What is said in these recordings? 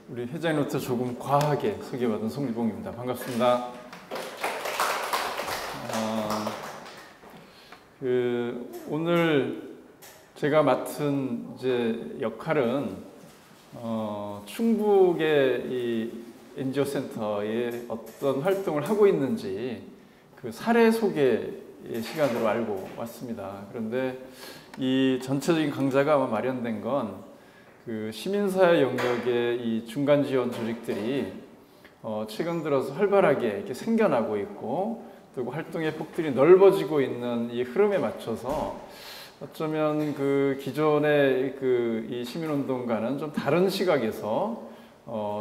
우리 회장님부터 조금 과하게 소개받은 송일봉입니다. 반갑습니다. 오늘 제가 맡은 이제 역할은 충북의 이 NGO 센터에 어떤 활동을 하고 있는지 그 사례 소개의 시간으로 알고 왔습니다. 그런데 이 전체적인 강좌가 아마 마련된 건 그 시민사회 영역의 이 중간 지원 조직들이 최근 들어서 활발하게 이렇게 생겨나고 있고 또 활동의 폭들이 넓어지고 있는 이 흐름에 맞춰서 어쩌면 그 기존의 그 이 시민운동과는 좀 다른 시각에서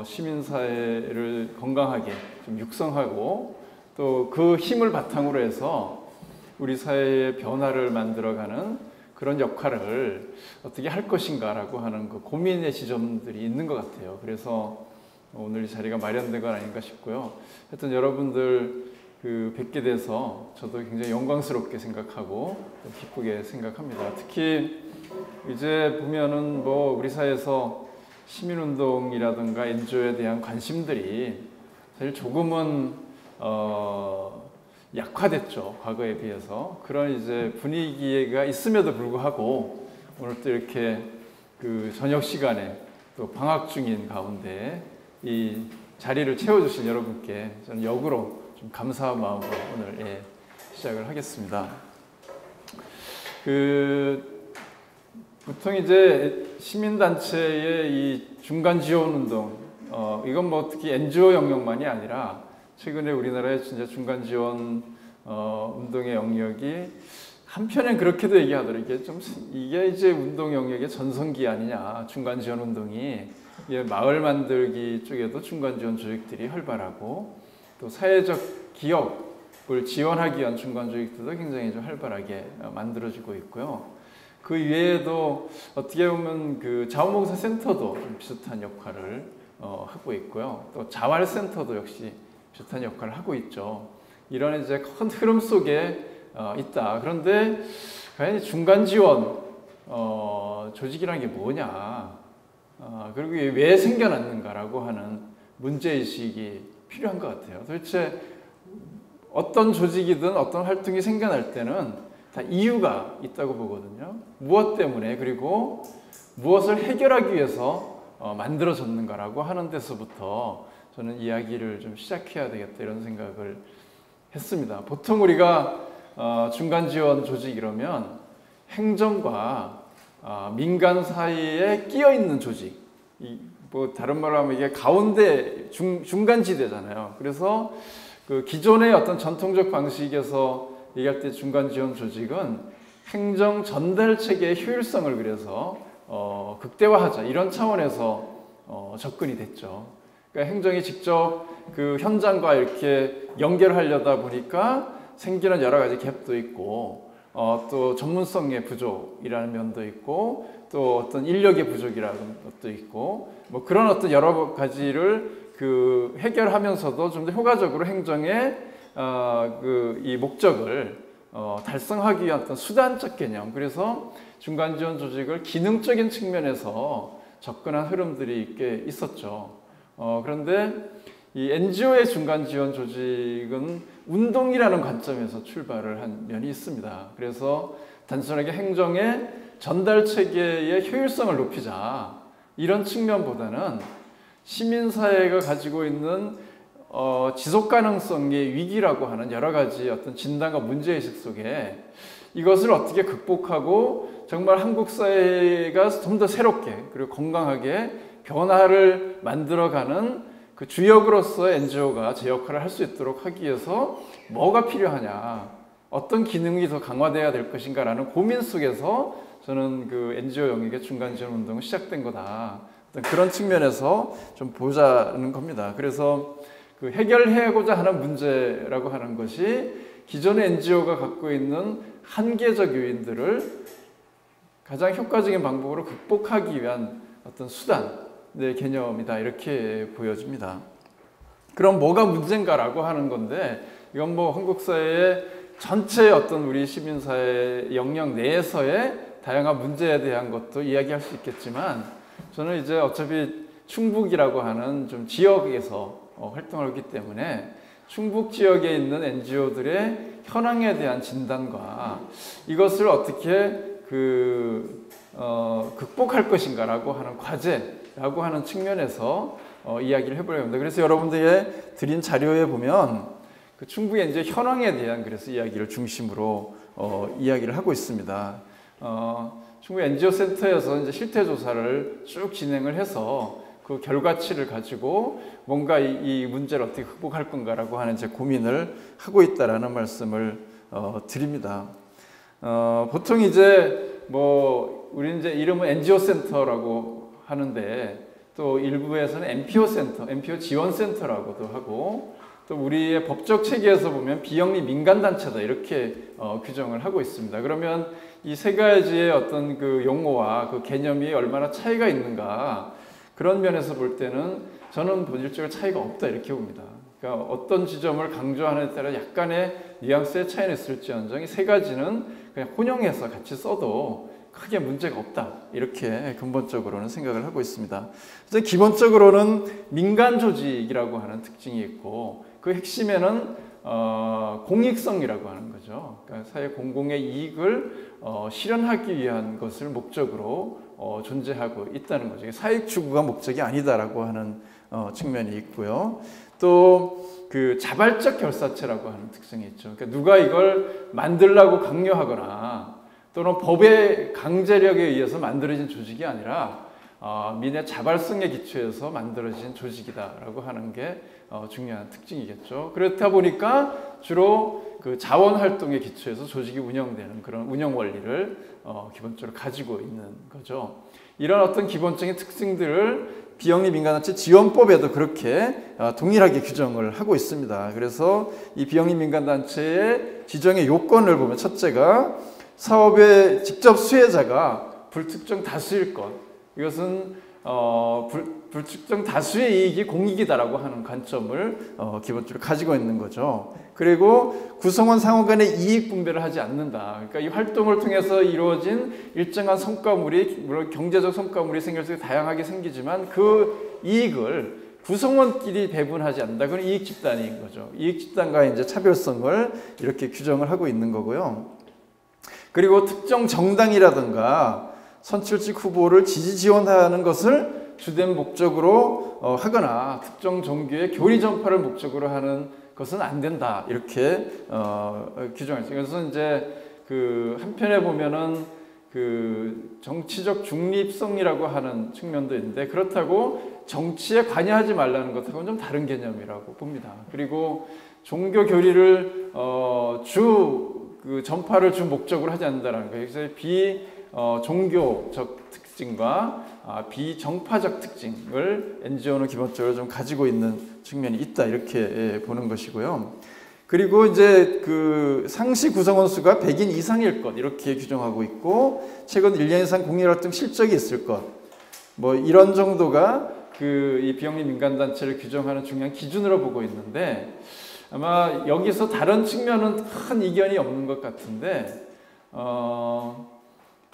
시민사회를 건강하게 좀 육성하고 또 그 힘을 바탕으로 해서 우리 사회의 변화를 만들어가는 그런 역할을 어떻게 할 것인가라고 하는 그 고민의 지점들이 있는 것 같아요. 그래서 오늘 이 자리가 마련된 건 아닌가 싶고요. 하여튼 여러분들 그 뵙게 돼서 저도 굉장히 영광스럽게 생각하고 기쁘게 생각합니다. 특히 이제 보면은 뭐 우리 사회에서 시민운동이라든가 NGO에 대한 관심들이 사실 조금은 약화됐죠. 과거에 비해서. 그런 이제 분위기가 있음에도 불구하고 오늘 또 이렇게 그 저녁 시간에 또 방학 중인 가운데 이 자리를 채워주신 여러분께 저는 역으로 좀 감사한 마음으로 오늘 시작을 하겠습니다. 보통 이제 시민단체의 이 중간 지원 운동, 이건 뭐 특히 NGO 영역만이 아니라 최근에 우리나라의 진짜 중간 지원 운동의 영역이 한편엔 그렇게도 얘기하더라고요. 이게 이제 운동 영역의 전성기 아니냐. 중간 지원 운동이 마을 만들기 쪽에도 중간 지원 조직들이 활발하고 또 사회적 기업을 지원하기 위한 중간 조직들도 굉장히 좀 활발하게 만들어지고 있고요. 그 외에도 어떻게 보면 그 자원봉사 센터도 좀 비슷한 역할을 하고 있고요. 또 자활센터도 역시 비슷한 역할을 하고 있죠. 이런 이제 큰 흐름 속에 있다. 그런데 과연 중간 지원 조직이라는 게 뭐냐? 그리고 왜 생겨났는가라고 하는 문제의식이 필요한 것 같아요. 도대체 어떤 조직이든 어떤 활동이 생겨날 때는 다 이유가 있다고 보거든요. 무엇 때문에 그리고 무엇을 해결하기 위해서 만들어졌는가라고 하는 데서부터 저는 이야기를 좀 시작해야 되겠다 이런 생각을 했습니다. 보통 우리가 중간 지원 조직 이러면 행정과 민간 사이에 끼어 있는 조직, 뭐 다른 말로 하면 이게 가운데 중간 지대잖아요. 그래서 그 기존의 어떤 전통적 방식에서 얘기할 때 중간 지원 조직은 행정 전달 체계의 효율성을 그래서 극대화하자 이런 차원에서 접근이 됐죠. 그러니까 행정이 직접 그 현장과 이렇게 연결하려다 보니까 생기는 여러 가지 갭도 있고 또 전문성의 부족이라는 면도 있고 또 어떤 인력의 부족이라는 것도 있고 뭐 그런 어떤 여러 가지를 그 해결하면서도 좀 더 효과적으로 행정의 이 목적을 달성하기 위한 어떤 수단적 개념. 그래서 중간 지원 조직을 기능적인 측면에서 접근한 흐름들이 꽤 있었죠. 그런데 이 NGO의 중간 지원 조직은 운동이라는 관점에서 출발을 한 면이 있습니다. 그래서 단순하게 행정의 전달 체계의 효율성을 높이자 이런 측면보다는 시민사회가 가지고 있는 지속 가능성의 위기라고 하는 여러 가지 어떤 진단과 문제의식 속에 이것을 어떻게 극복하고 정말 한국 사회가 좀 더 새롭게 그리고 건강하게 변화를 만들어가는 그 주역으로서 NGO가 제 역할을 할 수 있도록 하기 위해서 뭐가 필요하냐, 어떤 기능이 더 강화돼야 될 것인가라는 고민 속에서 저는 그 NGO 영역의 중간 지원 운동은 시작된 거다. 그런 측면에서 좀 보자는 겁니다. 그래서 그 해결하고자 하는 문제라고 하는 것이 기존의 NGO가 갖고 있는 한계적 요인들을 가장 효과적인 방법으로 극복하기 위한 어떤 수단의 개념이다 이렇게 보여집니다. 그럼 뭐가 문제인가라고 하는 건데 이건 뭐 한국 사회의 전체 어떤 우리 시민사회 영역 내에서의 다양한 문제에 대한 것도 이야기할 수 있겠지만 저는 이제 어차피 충북이라고 하는 좀 지역에서 활동을 하기 때문에 충북 지역에 있는 NGO들의 현황에 대한 진단과 이것을 어떻게 극복할 것인가라고 하는 과제라고 하는 측면에서 이야기를 해보려고 합니다. 그래서 여러분들의 드린 자료에 보면 그 충북 NGO 현황에 대한 그래서 이야기를 중심으로 이야기를 하고 있습니다. 충북 NGO 센터에서 이제 실태 조사를 쭉 진행을 해서 그 결과치를 가지고 뭔가 이 문제를 어떻게 극복할 건가라고 하는 이제 고민을 하고 있다라는 말씀을 드립니다. 보통 이제 우리 이제 이름은 NGO 센터라고 하는데 또 일부에서는 NPO 센터, NPO 지원 센터라고도 하고 또 우리의 법적 체계에서 보면 비영리 민간단체다 이렇게 규정을 하고 있습니다. 그러면 이 세 가지의 어떤 그 용어와 그 개념이 얼마나 차이가 있는가 그런 면에서 볼 때는 저는 본질적으로 차이가 없다 이렇게 봅니다. 그러니까 어떤 지점을 강조하느냐에 따라 약간의 뉘앙스의 차이는 있을지언정 이 세 가지는 그냥 혼용해서 같이 써도 크게 문제가 없다 이렇게 근본적으로는 생각을 하고 있습니다. 그래서 기본적으로는 민간 조직이라고 하는 특징이 있고 그 핵심에는 공익성이라고 하는 거죠. 그러니까 사회 공공의 이익을 실현하기 위한 것을 목적으로 존재하고 있다는 거죠. 사익 추구가 목적이 아니다라고 하는 측면이 있고요. 또 그 자발적 결사체라고 하는 특성이 있죠. 그러니까 누가 이걸 만들라고 강요하거나 또는 법의 강제력에 의해서 만들어진 조직이 아니라 민의 자발성에 기초해서 만들어진 조직이다라고 하는 게 중요한 특징이겠죠. 그렇다 보니까 주로 그 자원 활동에 기초해서 조직이 운영되는 그런 운영 원리를 기본적으로 가지고 있는 거죠. 이런 어떤 기본적인 특징들을 비영리 민간단체 지원법에도 그렇게 동일하게 규정을 하고 있습니다. 그래서 이 비영리 민간단체의 지정의 요건을 보면 첫째가 사업의 직접 수혜자가 불특정 다수일 것. 이것은 불특정 다수의 이익이 공익이다라고 하는 관점을 기본적으로 가지고 있는 거죠. 그리고 구성원 상호 간의 이익 분배를 하지 않는다. 그러니까 이 활동을 통해서 이루어진 일정한 성과물이 물론 경제적 성과물이 생길 수 다양하게 생기지만 그 이익을 구성원끼리 배분하지 않는다. 그건 이익 집단인 거죠. 이익 집단과의 이제 차별성을 이렇게 규정을 하고 있는 거고요. 그리고 특정 정당이라든가 선출직 후보를 지지 지원하는 것을 주된 목적으로 하거나 특정 종교의 교리 전파를 목적으로 하는 것은 안 된다 이렇게 규정했어요. 그래서 이제 그 한편에 보면은 그 정치적 중립성이라고 하는 측면도 있는데 그렇다고 정치에 관여하지 말라는 것하고는 좀 다른 개념이라고 봅니다. 그리고 종교 교리를 그 전파를 주 목적으로 하지 않는다는 거예요. 그래서 종교적 특징과 비정파적 특징을 NGO는 기본적으로 좀 가지고 있는 측면이 있다 이렇게 보는 것이고요. 그리고 이제 그 상시 구성원 수가 100인 이상일 것 이렇게 규정하고 있고 최근 1년 이상 공익활동 실적이 있을 것 이런 정도가 그 이 비영리 민간단체를 규정하는 중요한 기준으로 보고 있는데 아마 여기서 다른 측면은 큰 이견이 없는 것 같은데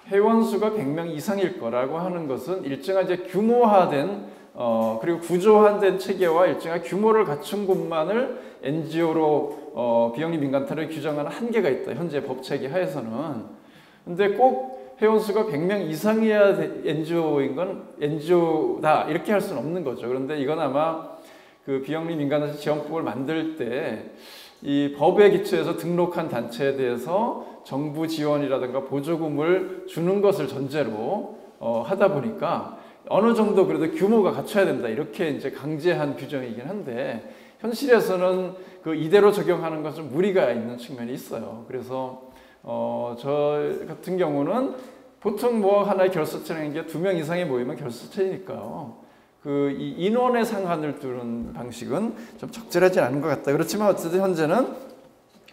회원 수가 100명 이상일 거라고 하는 것은 일정한 이제 규모화된 그리고 구조화된 체계와 일정한 규모를 갖춘 곳만을 NGO로 비영리 민간단체를 규정하는 한계가 있다. 현재 법 체계 하에서는. 근데 꼭 회원 수가 100명 이상이어야 NGO인 건 NGO다 이렇게 할 수는 없는 거죠. 그런데 이건 아마 그 비영리 민간단체 지원법을 만들 때 이 법에 기초해서 등록한 단체에 대해서 정부 지원이라든가 보조금을 주는 것을 전제로 하다 보니까 어느 정도 그래도 규모가 갖춰야 된다 이렇게 이제 강제한 규정이긴 한데 현실에서는 그 이대로 적용하는 것은 무리가 있는 측면이 있어요. 그래서 저 같은 경우는 보통 하나의 결사체라는 게 2명 이상이 모이면 결사체니까요. 그 이 인원의 상한을 두는 방식은 좀 적절하지 않은 것 같다. 그렇지만 어쨌든 현재는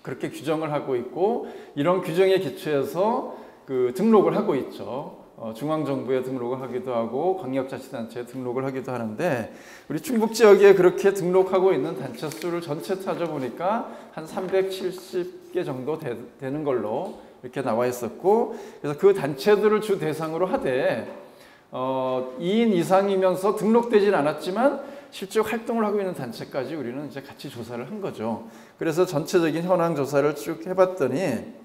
그렇게 규정을 하고 있고 이런 규정에 기초해서 그 등록을 하고 있죠. 중앙정부에 등록을 하기도 하고 광역자치단체에 등록을 하기도 하는데 우리 충북 지역에 그렇게 등록하고 있는 단체 수를 전체 찾아보니까 한 370개 정도 되는 걸로 이렇게 나와 있었고 그래서 그 단체들을 주 대상으로 하되 2인 이상이면서 등록되진 않았지만 실제 활동을 하고 있는 단체까지 우리는 이제 같이 조사를 한 거죠. 그래서 전체적인 현황 조사를 쭉 해봤더니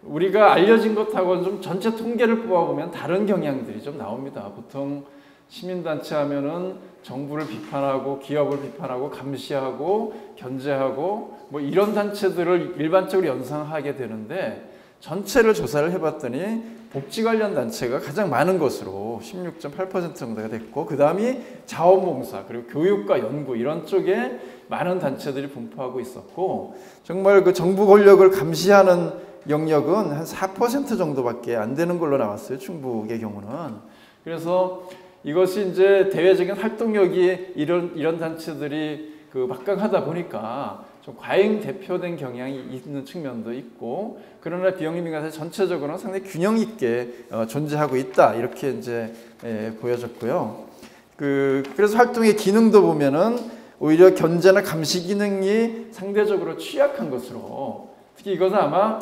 우리가 알려진 것하고는 좀 전체 통계를 뽑아보면 다른 경향들이 좀 나옵니다. 보통 시민단체 하면은 정부를 비판하고 기업을 비판하고 감시하고 견제하고 뭐 이런 단체들을 일반적으로 연상하게 되는데 전체를 조사를 해봤더니 복지 관련 단체가 가장 많은 것으로 16.8% 정도가 됐고 그 다음이 자원봉사 그리고 교육과 연구 이런 쪽에 많은 단체들이 분포하고 있었고 정말 그 정부 권력을 감시하는 영역은 한 4% 정도밖에 안 되는 걸로 나왔어요. 충북의 경우는. 그래서 이것이 이제 대외적인 활동력이 이런 단체들이 그 막강하다 보니까 좀 과잉 대표된 경향이 있는 측면도 있고 그러나 비영리민간단체 전체적으로는 상당히 균형 있게 존재하고 있다 이렇게 이제 보여졌고요. 그래서 활동의 기능도 보면은 오히려 견제나 감시 기능이 상대적으로 취약한 것으로 특히 이것은 아마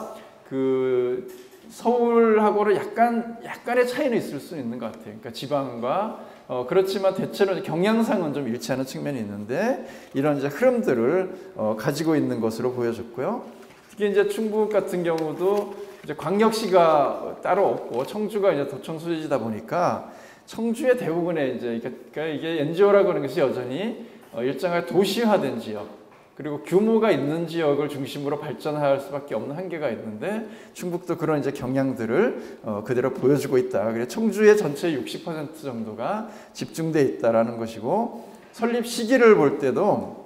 그 서울하고는 약간의 차이는 있을 수 있는 것 같아요. 그러니까 지방과 그렇지만 대체로 경향상은 좀 일치하는 측면이 있는데 이런 이제 흐름들을 가지고 있는 것으로 보여졌고요. 특히 이제 충북 같은 경우도 이제 광역시가 따로 없고 청주가 이제 도청 소재지다 보니까 청주의 대부분의 이제 그러니까 이게 NGO라고 하는 것이 여전히 일정하게 도시화된 지역. 그리고 규모가 있는 지역을 중심으로 발전할 수밖에 없는 한계가 있는데 충북도 그런 이제 경향들을 그대로 보여주고 있다. 그래서 청주의 전체 60% 정도가 집중돼 있다라는 것이고 설립 시기를 볼 때도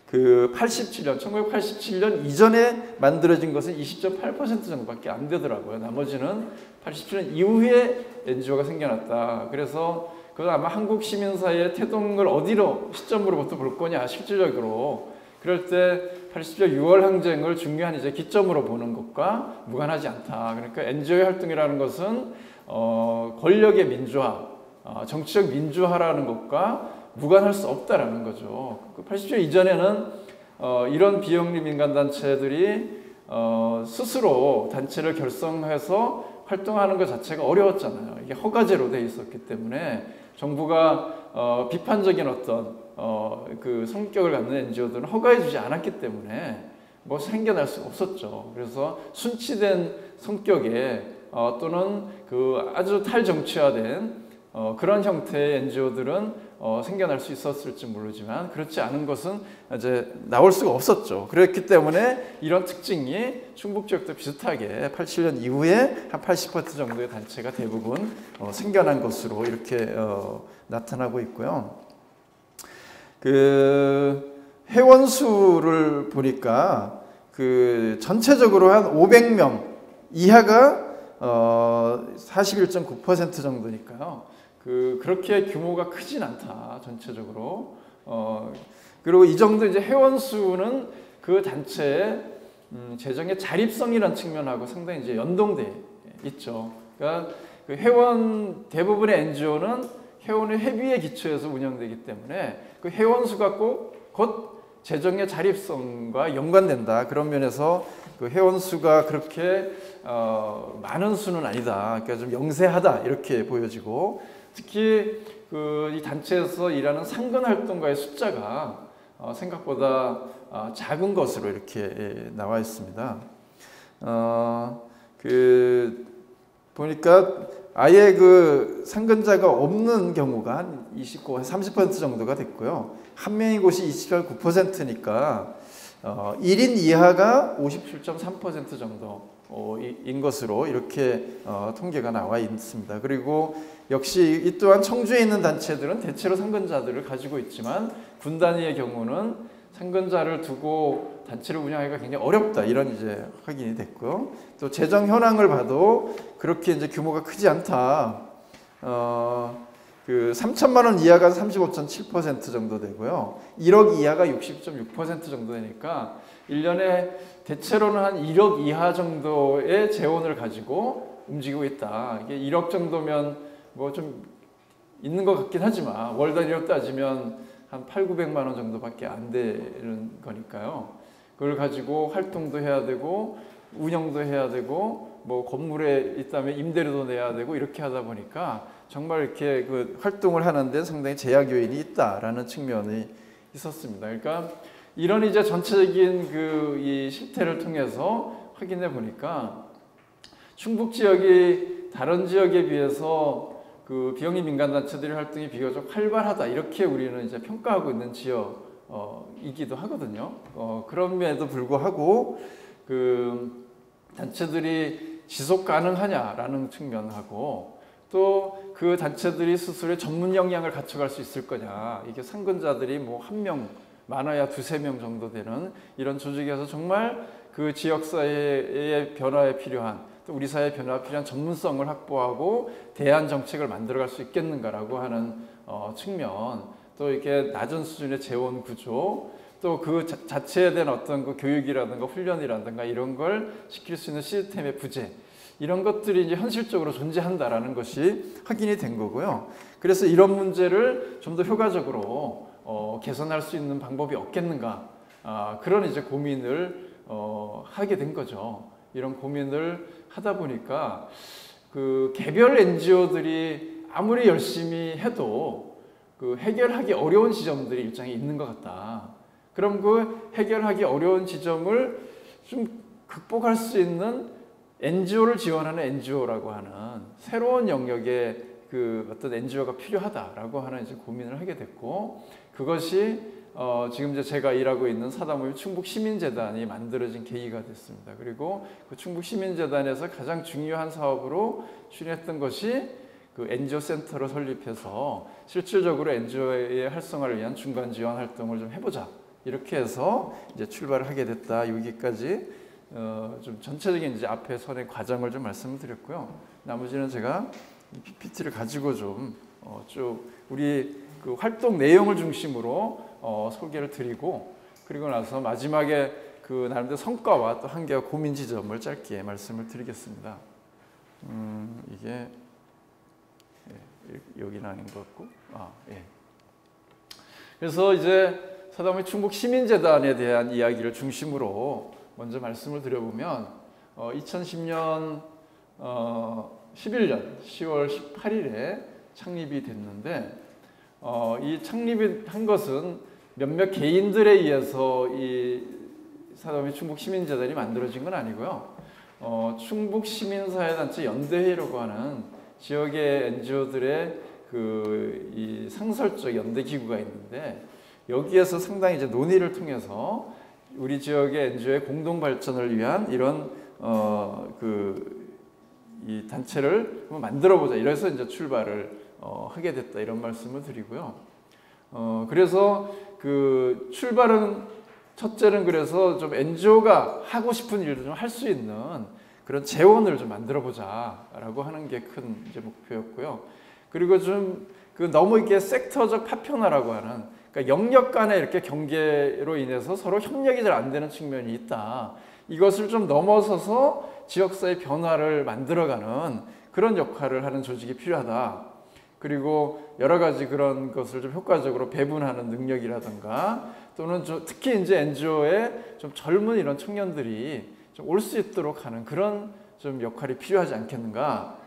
그 1987년 이전에 만들어진 것은 20.8% 정도밖에 안 되더라고요. 나머지는 87년 이후에 NGO가 생겨났다. 그래서 그건 아마 한국 시민사회의 태동을 어디로 시점으로부터 볼 거냐 실질적으로 그럴 때 80년 6월 항쟁을 중요한 이제 기점으로 보는 것과 무관하지 않다. 그러니까 NGO의 활동이라는 것은 권력의 민주화, 정치적 민주화라는 것과 무관할 수 없다라는 거죠. 80년 이전에는 이런 비영리 민간단체들이 스스로 단체를 결성해서 활동하는 것 자체가 어려웠잖아요. 이게 허가제로 돼 있었기 때문에 정부가 비판적인 어떤 그 성격을 갖는 NGO들은 허가해주지 않았기 때문에 뭐 생겨날 수가 없었죠. 그래서 순치된 성격의 또는 그 아주 탈정치화된 그런 형태의 NGO들은 생겨날 수 있었을지 모르지만 그렇지 않은 것은 이제 나올 수가 없었죠. 그렇기 때문에 이런 특징이 충북 지역도 비슷하게 87년 이후에 한 80% 정도의 단체가 대부분 생겨난 것으로 이렇게 나타나고 있고요. 그 회원 수를 보니까 그 전체적으로 한 500명 이하가 41.9% 정도니까요. 그렇게 규모가 크진 않다 전체적으로. 그리고 이 정도 이제 회원 수는 그 단체의 재정의 자립성이라는 측면하고 상당히 이제 연동돼 있죠. 그러니까 그 회원 대부분의 NGO는 회원의 회비에 기초해서 운영되기 때문에 그 회원 수가 곧 재정의 자립성과 연관된다. 그런 면에서 그 회원 수가 그렇게 많은 수는 아니다. 그러니까 좀 영세하다 이렇게 보여지고. 특히 이 단체에서 일하는 상근 활동가의 숫자가 생각보다 작은 것으로 이렇게 나와 있습니다. 보니까 아예 그 상근자가 없는 경우가 한 29, 30% 정도가 됐고요. 한 명인 곳이 28.9%니까 1인 이하가 57.3% 정도인 것으로 이렇게 통계가 나와 있습니다. 그리고 역시 이 또한 청주에 있는 단체들은 대체로 상근자들을 가지고 있지만 군 단위의 경우는 상근자를 두고 단체를 운영하기가 굉장히 어렵다 이런 이제 확인이 됐고요. 또 재정 현황을 봐도 그렇게 이제 규모가 크지 않다. 그 3천만 원 이하가 35.7% 정도 되고요. 1억 이하가 60.6% 정도 되니까 1년에 대체로는 한 1억 이하 정도의 재원을 가지고 움직이고 있다. 이게 1억 정도면 뭐 좀 있는 것 같긴 하지만 월 단위로 따지면 한 800~900만 원 정도밖에 안 되는 거니까요. 그걸 가지고 활동도 해야 되고 운영도 해야 되고 뭐 건물에 있다면 임대료도 내야 되고 이렇게 하다 보니까 정말 이렇게 그 활동을 하는데 상당히 제약 요인이 있다라는 측면이 있었습니다. 그러니까 이런 이제 전체적인 그 이 실태를 통해서 확인해 보니까 충북 지역이 다른 지역에 비해서 그 비영리 민간단체들의 활동이 비교적 활발하다 이렇게 우리는 이제 평가하고 있는 지역이기도 하거든요. 그럼에도 불구하고 그 단체들이 지속 가능하냐라는 측면하고 또 그 단체들이 스스로의 전문 역량을 갖춰갈 수 있을 거냐, 이게 상근자들이 뭐 1명 많아야 2~3명 정도 되는 이런 조직에서 정말 그 지역사회의 변화에 필요한 또 우리 사회의 변화에 필요한 전문성을 확보하고 대안 정책을 만들어갈 수 있겠는가라고 하는 측면, 또 이렇게 낮은 수준의 재원 구조, 또 그 자체에 대한 어떤 그 교육이라든가 훈련이라든가 이런 걸 시킬 수 있는 시스템의 부재, 이런 것들이 이제 현실적으로 존재한다라는 것이 확인이 된 거고요. 그래서 이런 문제를 좀 더 효과적으로 개선할 수 있는 방법이 없겠는가, 그런 이제 고민을 하게 된 거죠. 이런 고민을 하다 보니까 그 개별 NGO들이 아무리 열심히 해도 그 해결하기 어려운 지점들이 일정히 있는 것 같다. 그럼 그 해결하기 어려운 지점을 좀 극복할 수 있는 NGO를 지원하는 NGO라고 하는 새로운 영역의 그 어떤 NGO가 필요하다라고 하는 이제 고민을 하게 됐고, 그것이 지금 이제 제가 일하고 있는 사다모임 충북시민재단이 만들어진 계기가 됐습니다. 그리고 그 충북시민재단에서 가장 중요한 사업으로 추진했던 것이 그 NGO 센터를 설립해서 실질적으로 NGO의 활성화를 위한 중간 지원 활동을 좀 해보자, 이렇게 해서 이제 출발을 하게 됐다. 여기까지 좀 전체적인 이제 앞에 선의 과정을 좀 말씀을 드렸고요. 나머지는 제가 이 PPT를 가지고 좀 쭉 우리 그 활동 내용을 중심으로 소개를 드리고, 그리고 나서 마지막에 그 나름대로 성과와 또 한계와 고민 지점을 짧게 말씀을 드리겠습니다. 이게 여기는 아닌 것 같고, 예. 그래서 이제 사다모임 충북시민재단에 대한 이야기를 중심으로 먼저 말씀을 드려보면 2010년 11년 10월 18일에 창립이 됐는데, 이 창립이 한 것은 몇몇 개인들에 의해서 이 사다모임 충북시민재단이 만들어진 건 아니고요. 충북시민사회단체 연대회라고 하는 지역의 NGO들의 그 이 상설적 연대 기구가 있는데, 여기에서 상당히 이제 논의를 통해서 우리 지역의 NGO의 공동 발전을 위한 이런 이 단체를 한번 만들어 보자, 이래서 이제 출발을 하게 됐다, 이런 말씀을 드리고요. 그래서 그 출발은 첫째는 그래서 좀 NGO가 하고 싶은 일도 좀 할 수 있는 그런 재원을 좀 만들어 보자라고 하는 게 큰 이제 목표였고요. 그리고 좀 그 너무 이게 섹터적 파편화라고 하는, 그러니까 영역 간의 이렇게 경계로 인해서 서로 협력이 잘 안 되는 측면이 있다. 이것을 좀 넘어서서 지역사회 변화를 만들어가는 그런 역할을 하는 조직이 필요하다. 그리고 여러 가지 그런 것을 좀 효과적으로 배분하는 능력이라든가, 또는 특히 이제 NGO의 좀 젊은 이런 청년들이 좀 올 수 있도록 하는 그런 좀 역할이 필요하지 않겠는가.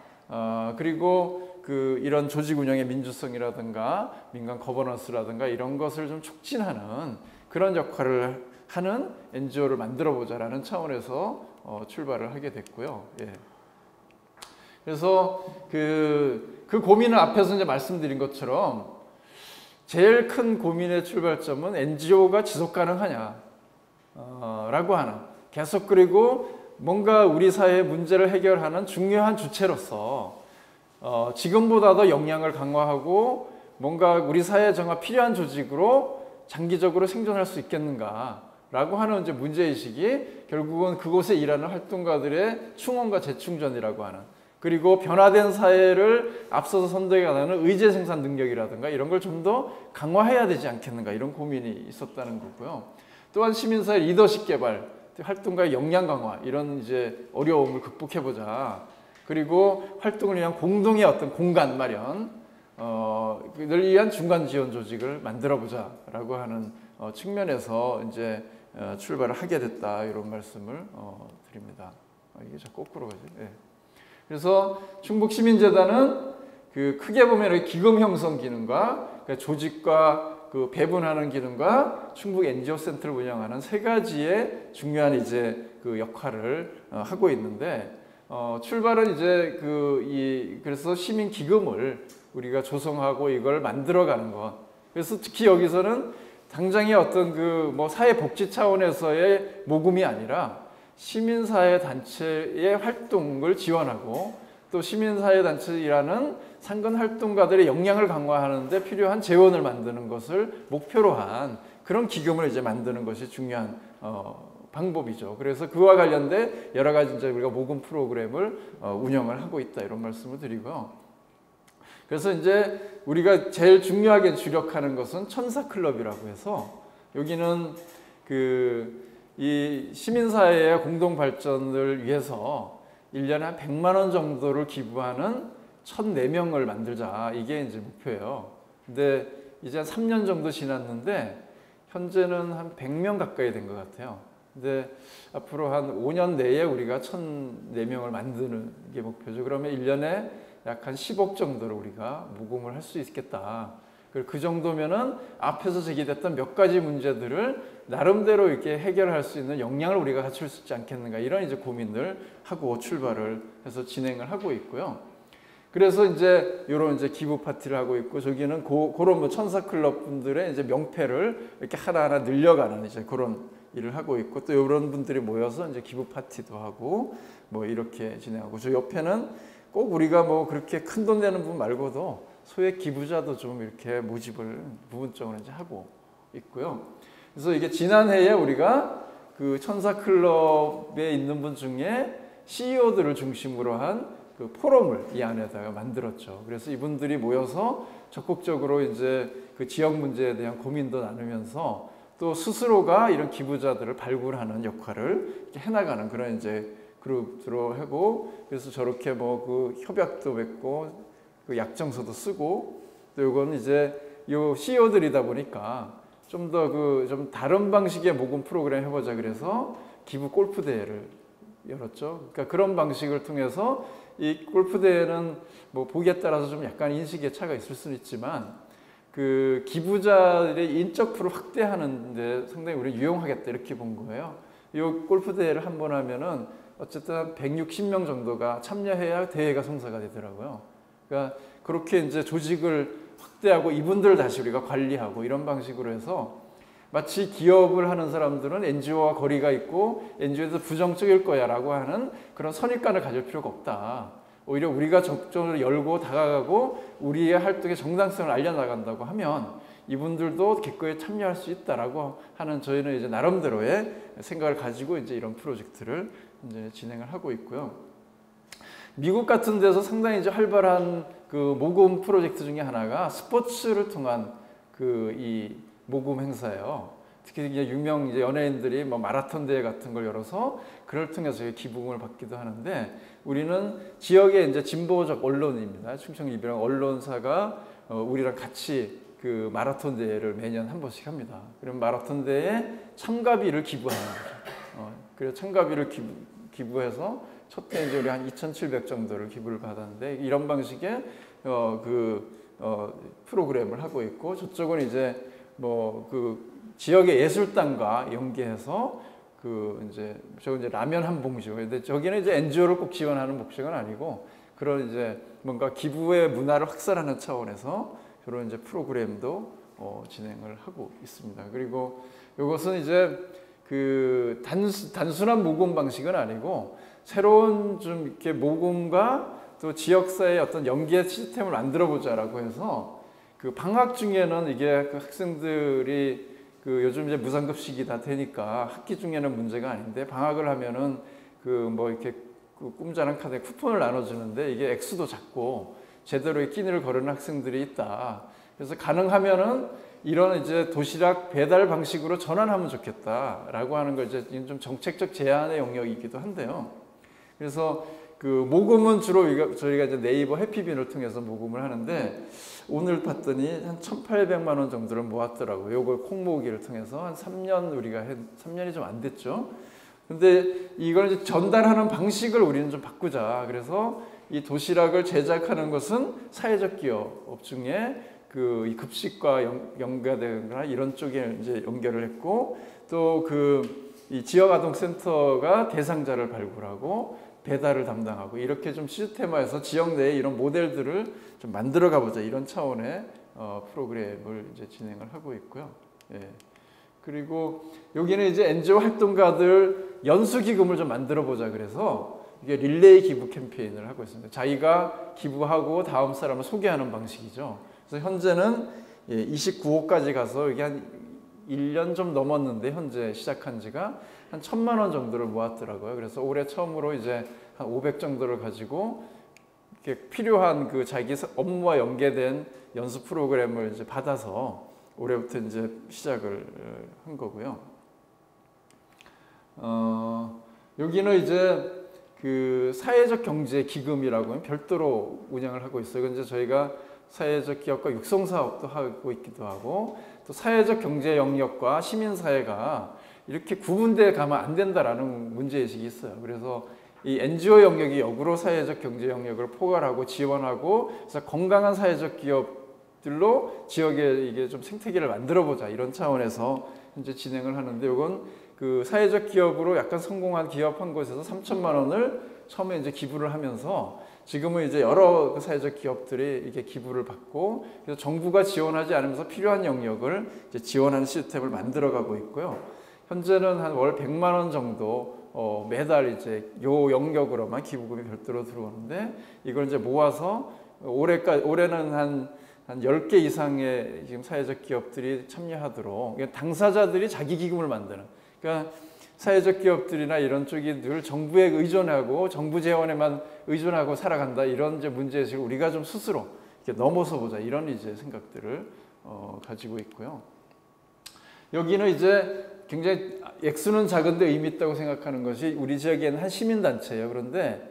그리고 그 이런 조직 운영의 민주성이라든가 민간 거버넌스라든가 이런 것을 좀 촉진하는 그런 역할을 하는 NGO를 만들어 보자라는 차원에서 출발을 하게 됐고요. 예. 그래서 그 고민을 앞에서 이제 말씀드린 것처럼 제일 큰 고민의 출발점은 NGO가 지속 가능하냐 라고 하는, 계속 그리고 뭔가 우리 사회의 문제를 해결하는 중요한 주체로서 지금보다도 역량을 강화하고 뭔가 우리 사회에 정말 필요한 조직으로 장기적으로 생존할 수 있겠는가 라고 하는 이제 문제의식이 결국은 그곳에 일하는 활동가들의 충원과 재충전이라고 하는, 그리고 변화된 사회를 앞서서 선도해 가는 의제 생산 능력이라든가 이런 걸 좀 더 강화해야 되지 않겠는가, 이런 고민이 있었다는 거고요. 또한 시민사회 리더십 개발, 활동가의 역량 강화, 이런 이제 어려움을 극복해 보자. 그리고 활동을 위한 공동의 어떤 공간 마련, 를 위한 중간 지원 조직을 만들어 보자라고 하는 측면에서 이제 출발을 하게 됐다, 이런 말씀을 드립니다. 이게 자꾸 거꾸로 가지. 예. 그래서 충북시민재단은 그 크게 보면 이렇게 기금 형성 기능과 그러니까 조직과 그 배분하는 기능과 충북 NGO 센터를 운영하는 세 가지의 중요한 이제 그 역할을 하고 있는데 출발은 이제 그래서 시민 기금을 우리가 조성하고 이걸 만들어가는 것. 그래서 특히 여기서는 당장의 어떤 그 뭐 사회복지 차원에서의 모금이 아니라 시민사회 단체의 활동을 지원하고 또 시민사회 단체라는 상근 활동가들의 역량을 강화하는 데 필요한 재원을 만드는 것을 목표로 한 그런 기금을 이제 만드는 것이 중요한 방법이죠. 그래서 그와 관련된 여러 가지 이제 우리가 모금 프로그램을 운영을 하고 있다 이런 말씀을 드리고요. 그래서 이제 우리가 제일 중요하게 주력하는 것은 천사클럽이라고 해서 여기는 이 시민사회의 공동 발전을 위해서 1년에 한 100만 원 정도를 기부하는 1,004명을 만들자. 이게 이제 목표예요. 근데 이제 한 3년 정도 지났는데 현재는 한 100명 가까이 된 것 같아요. 근데 앞으로 한 5년 내에 우리가 1,004명을 만드는 게 목표죠. 그러면 1년에 약 한 10억 정도로 우리가 모금을 할 수 있겠다. 그 정도면은 앞에서 제기됐던 몇 가지 문제들을 나름대로 이렇게 해결할 수 있는 역량을 우리가 갖출 수 있지 않겠는가 이런 이제 고민을 하고 출발을 해서 진행을 하고 있고요. 그래서 이제 이런 이제 기부 파티를 하고 있고 저기는 그런 뭐 천사클럽 분들의 이제 명패를 이렇게 하나하나 늘려가는 이제 그런 일을 하고 있고 또 이런 분들이 모여서 이제 기부 파티도 하고 뭐 이렇게 진행하고 저 옆에는 꼭 우리가 뭐 그렇게 큰 돈 내는 분 말고도 소액 기부자도 좀 이렇게 모집을 부분적으로 이제 하고 있고요. 그래서 이게 지난해에 우리가 그 천사클럽에 있는 분 중에 CEO들을 중심으로 한 그 포럼을 이 안에다가 만들었죠. 그래서 이분들이 모여서 적극적으로 이제 그 지역 문제에 대한 고민도 나누면서 또 스스로가 이런 기부자들을 발굴하는 역할을 해나가는 그런 이제 그룹으로 하고 그래서 저렇게 뭐 그 협약도 맺고 그 약정서도 쓰고 또 이건 이제 요 CEO들이다 보니까 좀 더 좀 다른 방식의 모금 프로그램 해보자 그래서 기부 골프 대회를 열었죠. 그러니까 그런 방식을 통해서 이 골프 대회는 뭐 보기에 따라서 좀 약간 인식의 차가 있을 수는 있지만 그 기부자들의 인적 풀을 확대하는데 상당히 우리 유용하겠다 이렇게 본 거예요. 이 골프 대회를 한 번 하면은 어쨌든 160명 정도가 참여해야 대회가 성사가 되더라고요. 그러니까 그렇게 이제 조직을 확대하고 이분들을 다시 우리가 관리하고 이런 방식으로 해서 마치 기업을 하는 사람들은 NGO와 거리가 있고 NGO에서 부정적일 거야 라고 하는 그런 선입관을 가질 필요가 없다. 오히려 우리가 적극적으로 열고 다가가고 우리의 활동의 정당성을 알려나간다고 하면 이분들도 기꺼이 참여할 수 있다라고 하는 저희는 이제 나름대로의 생각을 가지고 이제 이런 프로젝트를 이제 진행을 하고 있고요. 미국 같은 데서 상당히 이제 활발한 그 모금 프로젝트 중에 하나가 스포츠를 통한 그 이 모금 행사예요. 특히 이제 유명 이제 연예인들이 뭐 마라톤 대회 같은 걸 열어서 그걸 통해서 기부금을 받기도 하는데 우리는 지역의 이제 진보적 언론입니다. 충청일보랑 언론사가 우리랑 같이 그 마라톤 대회를 매년 한 번씩 합니다. 그럼 마라톤 대회에 참가비를 기부하는 거죠. 그래서 참가비를 기부해서 첫해 이제 우리 한 2,700 정도를 기부를 받았는데 이런 방식의 프로그램을 하고 있고 저쪽은 이제 뭐 그 지역의 예술단과 연계해서 그 이제 라면 한 봉지. 근데 저기는 이제 NGO를 꼭 지원하는 목적은 아니고 그런 이제 뭔가 기부의 문화를 확산하는 차원에서 그런 이제 프로그램도 진행을 하고 있습니다. 그리고 이것은 이제 그 단순한 모금 방식은 아니고 새로운 좀 이렇게 모금과 또 지역사회의 어떤 연계 시스템을 만들어 보자라고 해서 그 방학 중에는 이게 그 학생들이 그 요즘 이제 무상급식이 다 되니까 학기 중에는 문제가 아닌데 방학을 하면은 그 뭐 이렇게 그 꿈자랑 카드에 쿠폰을 나눠주는데 이게 액수도 작고 제대로의 끼니를 거르는 학생들이 있다. 그래서 가능하면은 이런 이제 도시락 배달 방식으로 전환하면 좋겠다라고 하는 걸 이제 좀 정책적 제안의 영역이기도 한데요. 그래서 그 모금은 주로 저희가 이제 네이버 해피빈을 통해서 모금을 하는데 오늘 봤더니 한 1,800만 원 정도를 모았더라고요. 요걸 콩 모으기를 통해서 한 3년 우리가 3년이 좀 안 됐죠. 근데 이걸 이제 전달하는 방식을 우리는 좀 바꾸자. 그래서 이 도시락을 제작하는 것은 사회적 기업 중에 이 급식과 연계되거나 이런 쪽에 이제 연결을 했고, 또 이 지역아동센터가 대상자를 발굴하고 배달을 담당하고, 이렇게 좀 시스템화해서 지역 내에 이런 모델들을 좀 만들어 가보자, 이런 차원의 프로그램을 이제 진행을 하고 있고요. 예. 그리고 여기는 이제 NGO 활동가들 연수기금을 좀 만들어 보자, 그래서 이게 릴레이 기부 캠페인을 하고 있습니다. 자기가 기부하고 다음 사람을 소개하는 방식이죠. 그래서 현재는 29호까지 가서 이게 한 1년 좀 넘었는데, 현재 시작한 지가 한 1,000만 원 정도를 모았더라고요. 그래서 올해 처음으로 이제 한 500 정도를 가지고 이렇게 필요한 자기 업무와 연계된 연수 프로그램을 이제 받아서 올해부터 이제 시작을 한 거고요. 여기는 이제 사회적 경제 기금이라고 별도로 운영을 하고 있어요. 이제 저희가 사회적 기업과 육성 사업도 하고 있기도 하고, 또 사회적 경제 영역과 시민사회가 이렇게 구분되어 가면 안 된다라는 문제의식이 있어요. 그래서 이 NGO 영역이 역으로 사회적 경제 영역을 포괄하고 지원하고, 그래서 건강한 사회적 기업들로 지역에 이게 좀 생태계를 만들어 보자, 이런 차원에서 현재 진행을 하는데, 이건 사회적 기업으로 약간 성공한 기업 한 곳에서 3,000만 원을 처음에 이제 기부를 하면서, 지금은 이제 여러 사회적 기업들이 이게 기부를 받고, 그래서 정부가 지원하지 않으면서 필요한 영역을 이제 지원하는 시스템을 만들어가고 있고요. 현재는 한 월 100만 원 정도 매달 이제 요 영역으로만 기부금이 별도로 들어오는데, 이걸 이제 모아서 올해는 한 10개 이상의 지금 사회적 기업들이 참여하도록, 당사자들이 자기 기금을 만드는, 그러니까 사회적 기업들이나 이런 쪽이 늘 정부에 의존하고 정부 재원에만 의존하고 살아간다, 이런 이제 문제의식을 우리가 좀 스스로 이렇게 넘어서 보자, 이런 이제 생각들을 가지고 있고요. 여기는 이제 굉장히 액수는 작은데 의미 있다고 생각하는 것이, 우리 지역에는 한 시민단체예요. 그런데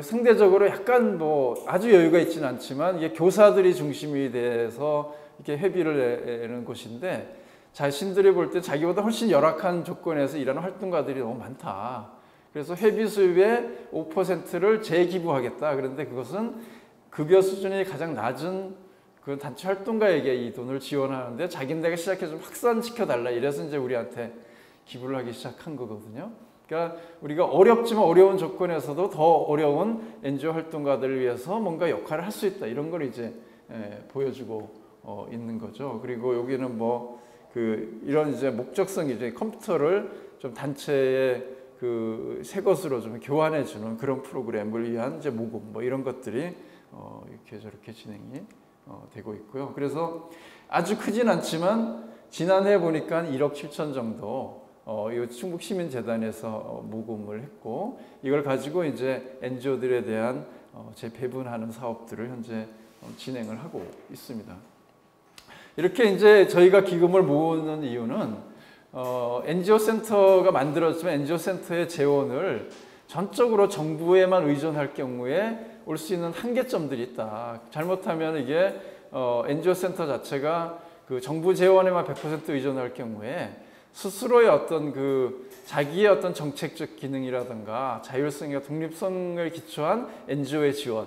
상대적으로 약간 아주 여유가 있지는 않지만, 이게 교사들이 중심이 돼서 이렇게 회비를 내는 곳인데, 자신들이 볼 때 자기보다 훨씬 열악한 조건에서 일하는 활동가들이 너무 많다. 그래서 회비 수입의 5%를 재기부하겠다. 그런데 그것은 급여 수준이 가장 낮은 단체 활동가에게 이 돈을 지원하는데, 자기네가 시작해서 좀 확산시켜달라, 이래서 이제 우리한테 기부를 하기 시작한 거거든요. 그러니까 우리가 어렵지만 어려운 조건에서도 더 어려운 NGO 활동가들을 위해서 뭔가 역할을 할 수 있다, 이런 걸 이제 보여주고 있는 거죠. 그리고 여기는 이런 이제 목적성이 이제 컴퓨터를 좀 단체의 새 것으로 좀 교환해 주는 그런 프로그램을 위한 이제 모금, 이런 것들이 이렇게 저렇게 진행이 되고 있고요. 그래서 아주 크진 않지만 지난해 보니까 1억 7천 정도 이 충북시민재단에서 모금을 했고, 이걸 가지고 이제 NGO들에 대한 재배분하는 사업들을 현재 진행을 하고 있습니다. 이렇게 이제 저희가 기금을 모으는 이유는 NGO 센터가 만들어지면 NGO 센터의 재원을 전적으로 정부에만 의존할 경우에 올 수 있는 한계점들이 있다. 잘못하면 이게 NGO 센터 자체가 정부 재원에만 100% 의존할 경우에 스스로의 어떤 자기의 어떤 정책적 기능이라든가 자율성과 독립성을 기초한 NGO의 지원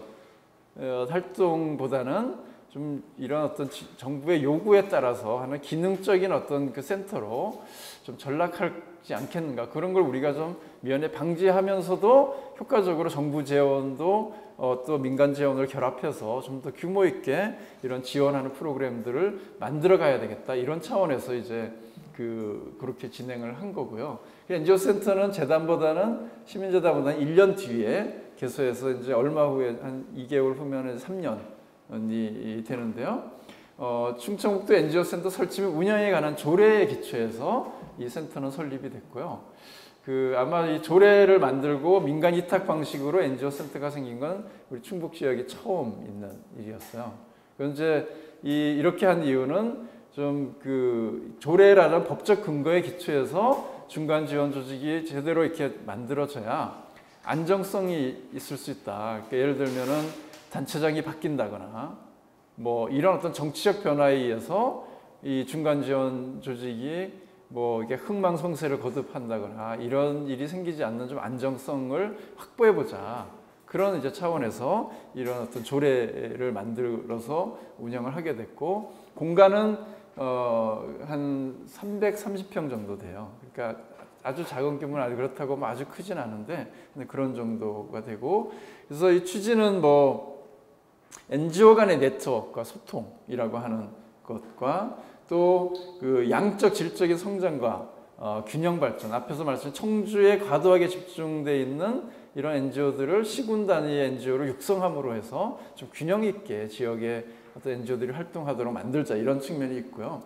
활동보다는 좀 이런 어떤 정부의 요구에 따라서 하는 기능적인 어떤 센터로 좀 전락하지 않겠는가, 그런 걸 우리가 좀 미연에 방지하면서도 효과적으로 정부 재원도 또 민간 재원을 결합해서 좀 더 규모 있게 이런 지원하는 프로그램들을 만들어 가야 되겠다, 이런 차원에서 이제 그렇게 진행을 한 거고요. NGO 센터는 재단보다는 시민재단보다는 1년 뒤에 개소해서 이제 얼마 후에 한 2개월 후면은 3년이 되는데요. 충청북도 NGO 센터 설치 및 운영에 관한 조례에 기초해서 이 센터는 설립이 됐고요. 아마 이 조례를 만들고 민간 위탁 방식으로 NGO 센터가 생긴 건 우리 충북 지역이 처음 있는 일이었어요. 그런데 이렇게 한 이유는 좀 조례라는 법적 근거에 기초해서 중간 지원 조직이 제대로 이렇게 만들어져야 안정성이 있을 수 있다. 그러니까 예를 들면은 단체장이 바뀐다거나 이런 어떤 정치적 변화에 의해서 이 중간 지원 조직이 뭐 이게 흥망성쇠를 거듭한다거나 이런 일이 생기지 않는 좀 안정성을 확보해 보자. 그런 이제 차원에서 이런 어떤 조례를 만들어서 운영을 하게 됐고, 공간은 한 330평 정도 돼요. 그러니까 아주 작은 규모는 아주 그렇다고 뭐 아주 크진 않은데 그런 정도가 되고, 그래서 이 취지는 뭐 NGO 간의 네트워크와 소통이라고 하는 것과 또 그 양적 질적인 성장과 균형 발전, 앞에서 말씀드린 청주에 과도하게 집중되어 있는 이런 NGO들을 시군 단위의 NGO를 육성함으로 해서 좀 균형 있게 지역의 어떤 NGO들이 활동하도록 만들자, 이런 측면이 있고요.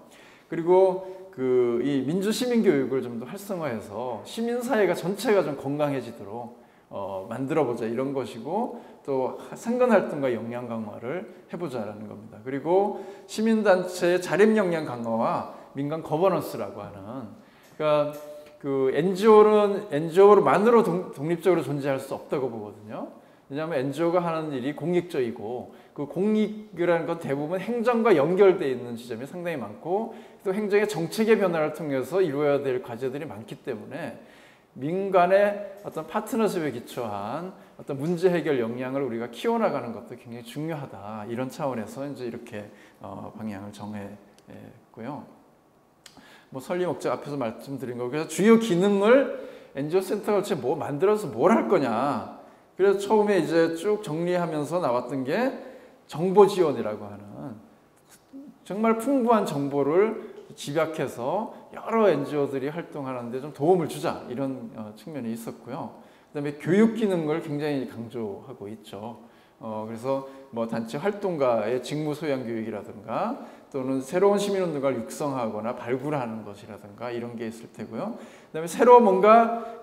그리고 그 이 민주 시민 교육을 좀 더 활성화해서 시민 사회가 전체가 좀 건강해지도록 만들어 보자, 이런 것이고, 또 상근 활동과 역량 강화를 해보자라는 겁니다. 그리고 시민 단체의 자립 역량 강화와 민간 거버넌스라고 하는, 그러니까 그 NGO로만으로 독립적으로 존재할 수 없다고 보거든요. 왜냐하면 NGO가 하는 일이 공익적이고, 그 공익이라는 건 대부분 행정과 연결되어 있는 지점이 상당히 많고, 또 행정의 정책의 변화를 통해서 이루어야 될 과제들이 많기 때문에 민간의 어떤 파트너십에 기초한 어떤 문제 해결 역량을 우리가 키워나가는 것도 굉장히 중요하다, 이런 차원에서 이제 이렇게 방향을 정했고요. 뭐 설립 목적 앞에서 말씀드린 거, 그래서 주요 기능을 NGO 센터가 도대체 뭐 만들어서 뭘 할 거냐. 그래서 처음에 이제 쭉 정리하면서 나왔던 게 정보 지원이라고 하는, 정말 풍부한 정보를 집약해서 여러 NGO들이 활동하는데 좀 도움을 주자, 이런 측면이 있었고요. 그다음에 교육 기능을 굉장히 강조하고 있죠. 그래서 뭐 단체 활동가의 직무 소양 교육이라든가, 또는 새로운 시민운동가를 육성하거나 발굴하는 것이라든가, 이런 게 있을 테고요. 그다음에 새로 뭔가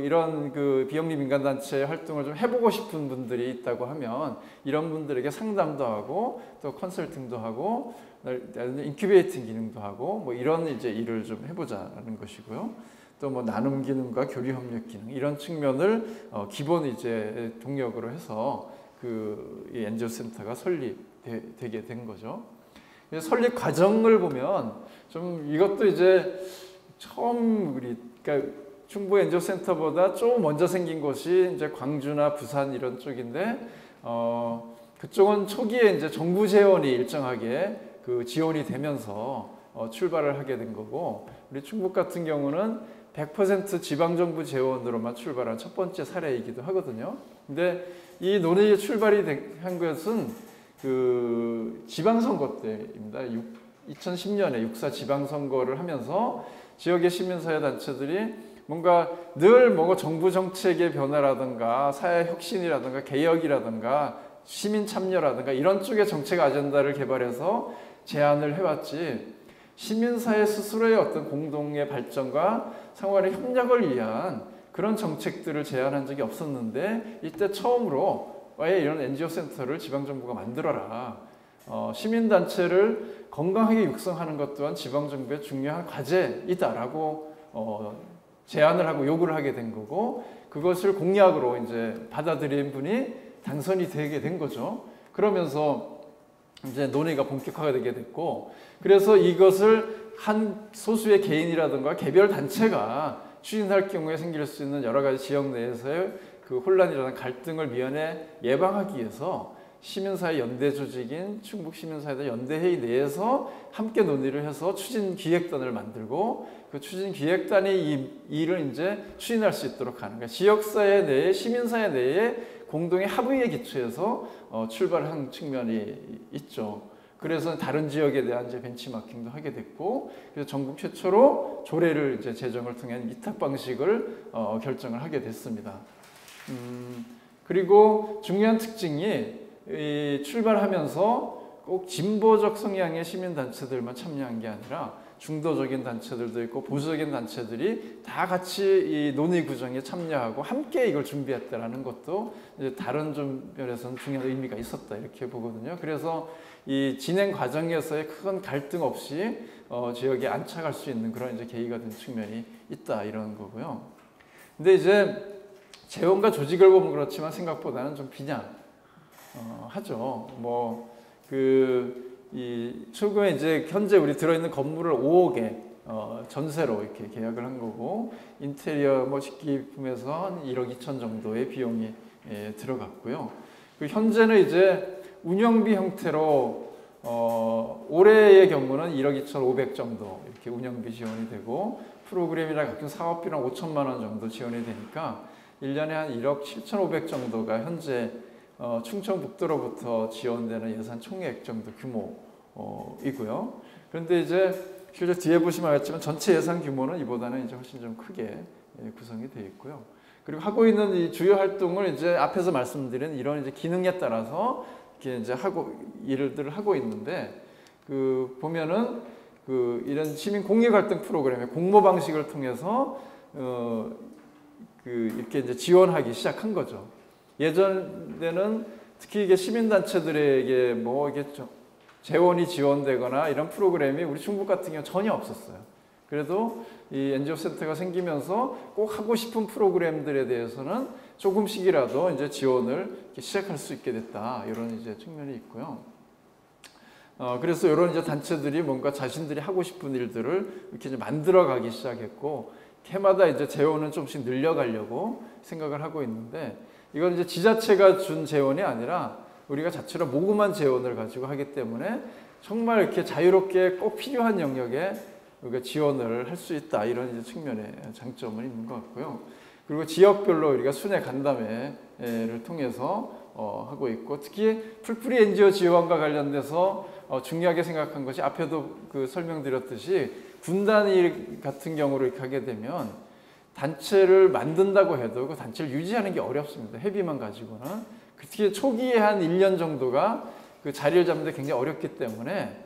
이런 비영리 민간단체 활동을 좀 해보고 싶은 분들이 있다고 하면 이런 분들에게 상담도 하고, 또 컨설팅도 하고, 인큐베이팅 기능도 하고, 뭐 이런 이제 일을 좀 해보자는 것이고요. 또 뭐 나눔 기능과 교류 협력 기능, 이런 측면을 기본 이제 동력으로 해서 이 NGO 센터가 설립되게 된 거죠. 설립 과정을 보면 좀 이것도 이제 처음 그러니까 충북 NGO 센터보다 좀 먼저 생긴 곳이 이제 광주나 부산 이런 쪽인데, 그쪽은 초기에 이제 정부 재원이 일정하게 지원이 되면서 출발을 하게 된 거고, 우리 충북 같은 경우는 100% 지방정부 재원으로만 출발한 첫 번째 사례이기도 하거든요. 근데 이 논의의 출발이 한 것은 지방선거 때입니다. 2010년에 6.4 지방선거를 하면서 지역의 시민사회 단체들이 뭔가 늘 정부 정책의 변화라든가 사회 혁신이라든가 개혁이라든가 시민 참여라든가 이런 쪽의 정책 아젠다를 개발해서 제안을 해왔지, 시민사회 스스로의 어떤 공동의 발전과 상호간의 협력을 위한 그런 정책들을 제안한 적이 없었는데, 이때 처음으로 왜 이런 NGO 센터를 지방정부가 만들어라, 시민단체를 건강하게 육성하는 것 또한 지방정부의 중요한 과제이다라고 제안을 하고 요구를 하게 된 거고, 그것을 공약으로 이제 받아들인 분이 당선이 되게 된 거죠. 그러면서 이제 논의가 본격화되게 됐고, 그래서 이것을 한 소수의 개인이라든가 개별 단체가 추진할 경우에 생길 수 있는 여러 가지 지역 내에서의 혼란이라는 갈등을 미연에 예방하기 위해서 시민사회 연대 조직인 충북시민사회단 연대회의 내에서 함께 논의를 해서 추진기획단을 만들고, 그 추진기획단이 이 일을 이제 추진할 수 있도록 하는, 그러니까 지역사회 내에, 시민사회 내에 공동의 합의에 기초해서 출발한 측면이 있죠. 그래서 다른 지역에 대한 이제 벤치마킹도 하게 됐고, 그래서 전국 최초로 조례를 이제 제정을 통한 위탁 방식을 결정을 하게 됐습니다. 그리고 중요한 특징이 출발하면서 꼭 진보적 성향의 시민단체들만 참여한 게 아니라 중도적인 단체들도 있고 보수적인 단체들이 다 같이 이 논의 구정에 참여하고 함께 이걸 준비했다라는 것도 이제 다른 좀 면에서는 중요한 의미가 있었다, 이렇게 보거든요. 그래서 이 진행 과정에서의 큰 갈등 없이 지역에 안착할 수 있는 그런 이제 계기가 된 측면이 있다, 이런 거고요. 근데 이제 재원과 조직을 보면 그렇지만 생각보다는 좀 비장하죠. 최근에 이제 현재 우리 들어있는 건물을 5억에 전세로 이렇게 계약을 한 거고, 인테리어 뭐 식기품에서 한 1억 2천 정도의 비용이 들어갔고요. 그리고 현재는 이제 운영비 형태로 올해의 경우는 1억 2,500 정도 이렇게 운영비 지원이 되고, 프로그램이나 각종 사업비랑 5천만 원 정도 지원이 되니까 1년에 한 1억 7,500 정도가 현재 충청북도로부터 지원되는 예산 총액 정도 규모이고요. 그런데 이제 실제 뒤에 보시면 알겠지만 전체 예산 규모는 이보다는 이제 훨씬 좀 크게 구성이 되어 있고요. 그리고 하고 있는 이 주요 활동을 이제 앞에서 말씀드린 이런 이제 기능에 따라서 이렇게 이제 일들을 하고 있는데, 그 보면은 그 이런 시민 공익 활동 프로그램의 공모 방식을 통해서 이렇게 이제 지원하기 시작한 거죠. 예전에는 특히 이게 시민단체들에게 뭐 이게 재원이 지원되거나 이런 프로그램이 우리 충북 같은 경우 전혀 없었어요. 그래도 이 NGO 센터가 생기면서 꼭 하고 싶은 프로그램들에 대해서는 조금씩이라도 이제 지원을 시작할 수 있게 됐다, 이런 이제 측면이 있고요. 그래서 이런 이제 단체들이 뭔가 자신들이 하고 싶은 일들을 이렇게 이제 만들어가기 시작했고, 해마다 이제 재원은 조금씩 늘려가려고 생각을 하고 있는데, 이건 이제 지자체가 준 재원이 아니라 우리가 자체로 모금한 재원을 가지고 하기 때문에 정말 이렇게 자유롭게 꼭 필요한 영역에 우리가 지원을 할 수 있다, 이런 이제 측면의 장점은 있는 것 같고요. 그리고 지역별로 우리가 순회 간담회를 통해서 하고 있고, 특히 풀뿌리 NGO 지원과 관련돼서 중요하게 생각한 것이, 앞에도 그 설명드렸듯이 분단일 같은 경우로 이렇게 하게 되면 단체를 만든다고 해도 그 단체를 유지하는 게 어렵습니다. 회비만 가지고는. 특히 초기에 한 1년 정도가 그 자리를 잡는 데 굉장히 어렵기 때문에,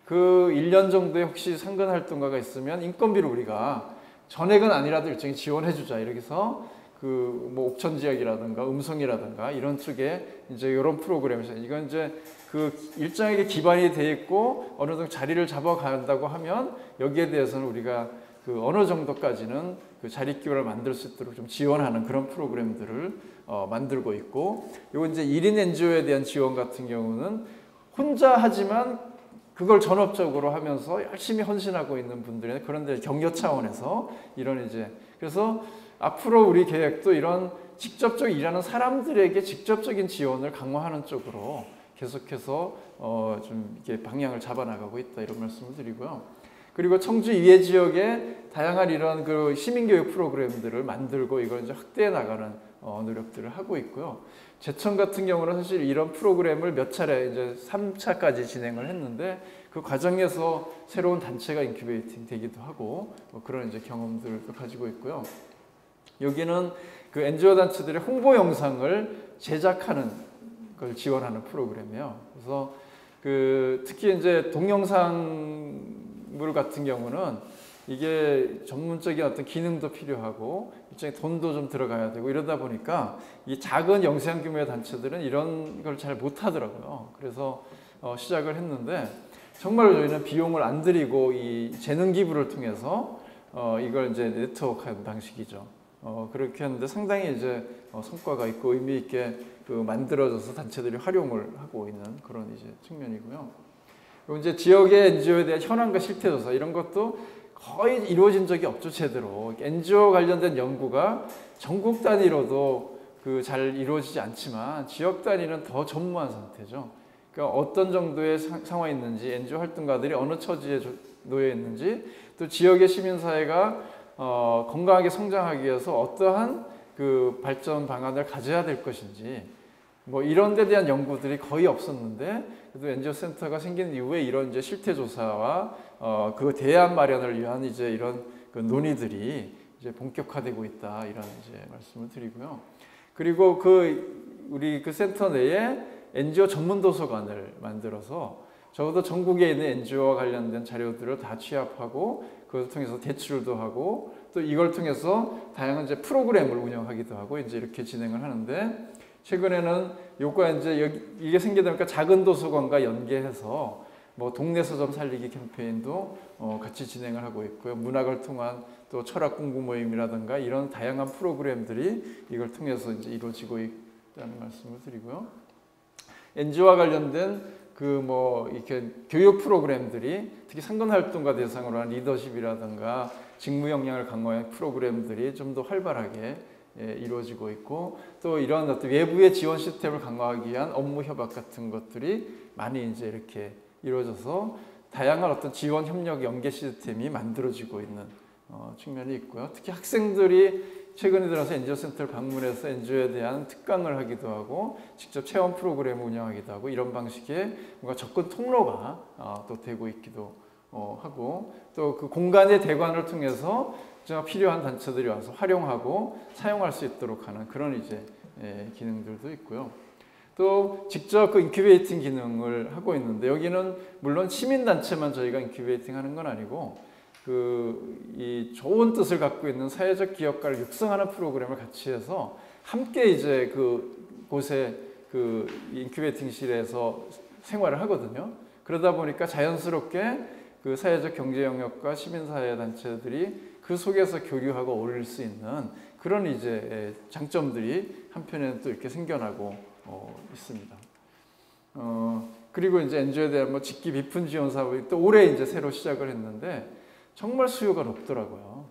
그 1년 정도에 혹시 상근 활동가가 있으면 인건비를 우리가 전액은 아니라도 일정히 지원해 주자, 이렇게 해서 그 뭐 옥천 지역이라든가 음성이라든가 이런 쪽에 이제 이런 프로그램에서, 이건 이제 그 일정하게 기반이 돼 있고 어느 정도 자리를 잡아간다고 하면 여기에 대해서는 우리가 그 어느 정도까지는 그 자리 기반을 만들 수 있도록 좀 지원하는 그런 프로그램들을 만들고 있고, 이거 이제 1인 NGO에 대한 지원 같은 경우는 혼자 하지만 그걸 전업적으로 하면서 열심히 헌신하고 있는 분들의, 그런데 격려 차원에서 이런 이제, 그래서 앞으로 우리 계획도 이런 직접적으로 일하는 사람들에게 직접적인 지원을 강화하는 쪽으로 계속해서 좀 이렇게 방향을 잡아나가고 있다, 이런 말씀을 드리고요. 그리고 청주 이외 지역에 다양한 이런 그 시민교육 프로그램들을 만들고 이걸 이제 확대해 나가는 노력들을 하고 있고요. 제천 같은 경우는 사실 이런 프로그램을 몇 차례 이제 3차까지 진행을 했는데, 그 과정에서 새로운 단체가 인큐베이팅 되기도 하고 그런 이제 경험들도 가지고 있고요. 여기는 그 NGO 단체들의 홍보 영상을 제작하는 걸 지원하는 프로그램이에요. 그래서 그 특히 이제 동영상물 같은 경우는 이게 전문적인 어떤 기능도 필요하고 일종의 돈도 좀 들어가야 되고 이러다 보니까 이 작은 영세한 규모의 단체들은 이런 걸 잘 못하더라고요. 그래서 시작을 했는데, 정말 저희는 비용을 안 들이고 이 재능 기부를 통해서 이걸 이제 네트워크하는 방식이죠. 그렇게 하는데 상당히 이제 성과가 있고 의미 있게 그 만들어져서 단체들이 활용을 하고 있는 그런 이제 측면이고요. 그리고 이제 지역의 NGO에 대한 현황과 실태 조사, 이런 것도 거의 이루어진 적이 없죠, 제대로. NGO 관련된 연구가 전국 단위로도 그 잘 이루어지지 않지만 지역 단위는 더 전무한 상태죠. 그러니까 어떤 정도의 상황이 있는지, NGO 활동가들이 어느 처지에 놓여 있는지, 또 지역의 시민사회가 건강하게 성장하기 위해서 어떠한 그 발전 방안을 가져야 될 것인지, 뭐 이런 데 대한 연구들이 거의 없었는데, 그래도 NGO 센터가 생긴 이후에 이런 이제 실태 조사와 그 대안 마련을 위한 이제 이런 그 논의들이 이제 본격화되고 있다, 이런 이제 말씀을 드리고요. 그리고 우리 그 센터 내에 NGO 전문 도서관을 만들어서 적어도 전국에 있는 NGO와 관련된 자료들을 다 취합하고 그것을 통해서 대출도 하고, 또 이걸 통해서 다양한 이제 프로그램을 운영하기도 하고 이제 이렇게 진행을 하는데, 최근에는 요가 이제 이게 생기다 보니까 작은 도서관과 연계해서 뭐 동네 서점 살리기 캠페인도 같이 진행을 하고 있고요. 문학을 통한 또 철학 공부 모임이라든가 이런 다양한 프로그램들이 이걸 통해서 이제 이루어지고 있다는 말씀을 드리고요. NGO와 관련된 그 뭐 이렇게 교육 프로그램들이 특히 상근 활동가 대상으로 한 리더십이라든가 직무 역량을 강화한 프로그램들이 좀 더 활발하게 이루어지고 있고, 또 이런 어떤 외부의 지원 시스템을 강화하기 위한 업무 협약 같은 것들이 많이 이제 이렇게 이루어져서 다양한 어떤 지원 협력 연계 시스템이 만들어지고 있는 측면이 있고요. 특히 학생들이 최근에 들어서 NGO 센터를 방문해서 NGO에 대한 특강을 하기도 하고 직접 체험 프로그램을 운영하기도 하고 이런 방식의 뭔가 접근 통로가 또 되고 있기도 하고, 또 그 공간의 대관을 통해서 필요한 단체들이 와서 활용하고 사용할 수 있도록 하는 그런 이제 기능들도 있고요. 또 직접 그 인큐베이팅 기능을 하고 있는데, 여기는 물론 시민단체만 저희가 인큐베이팅 하는 건 아니고 이 좋은 뜻을 갖고 있는 사회적 기업가를 육성하는 프로그램을 같이 해서 함께 이제 곳에 인큐베이팅실에서 생활을 하거든요. 그러다 보니까 자연스럽게 그 사회적 경제 영역과 시민사회 단체들이 그 속에서 교류하고 어울릴 수 있는 그런 이제 장점들이 한편에는 또 이렇게 생겨나고 있습니다. 그리고 이제 NGO에 대한 뭐 직기 비품 지원 사업이 또 올해 이제 새로 시작을 했는데 정말 수요가 높더라고요.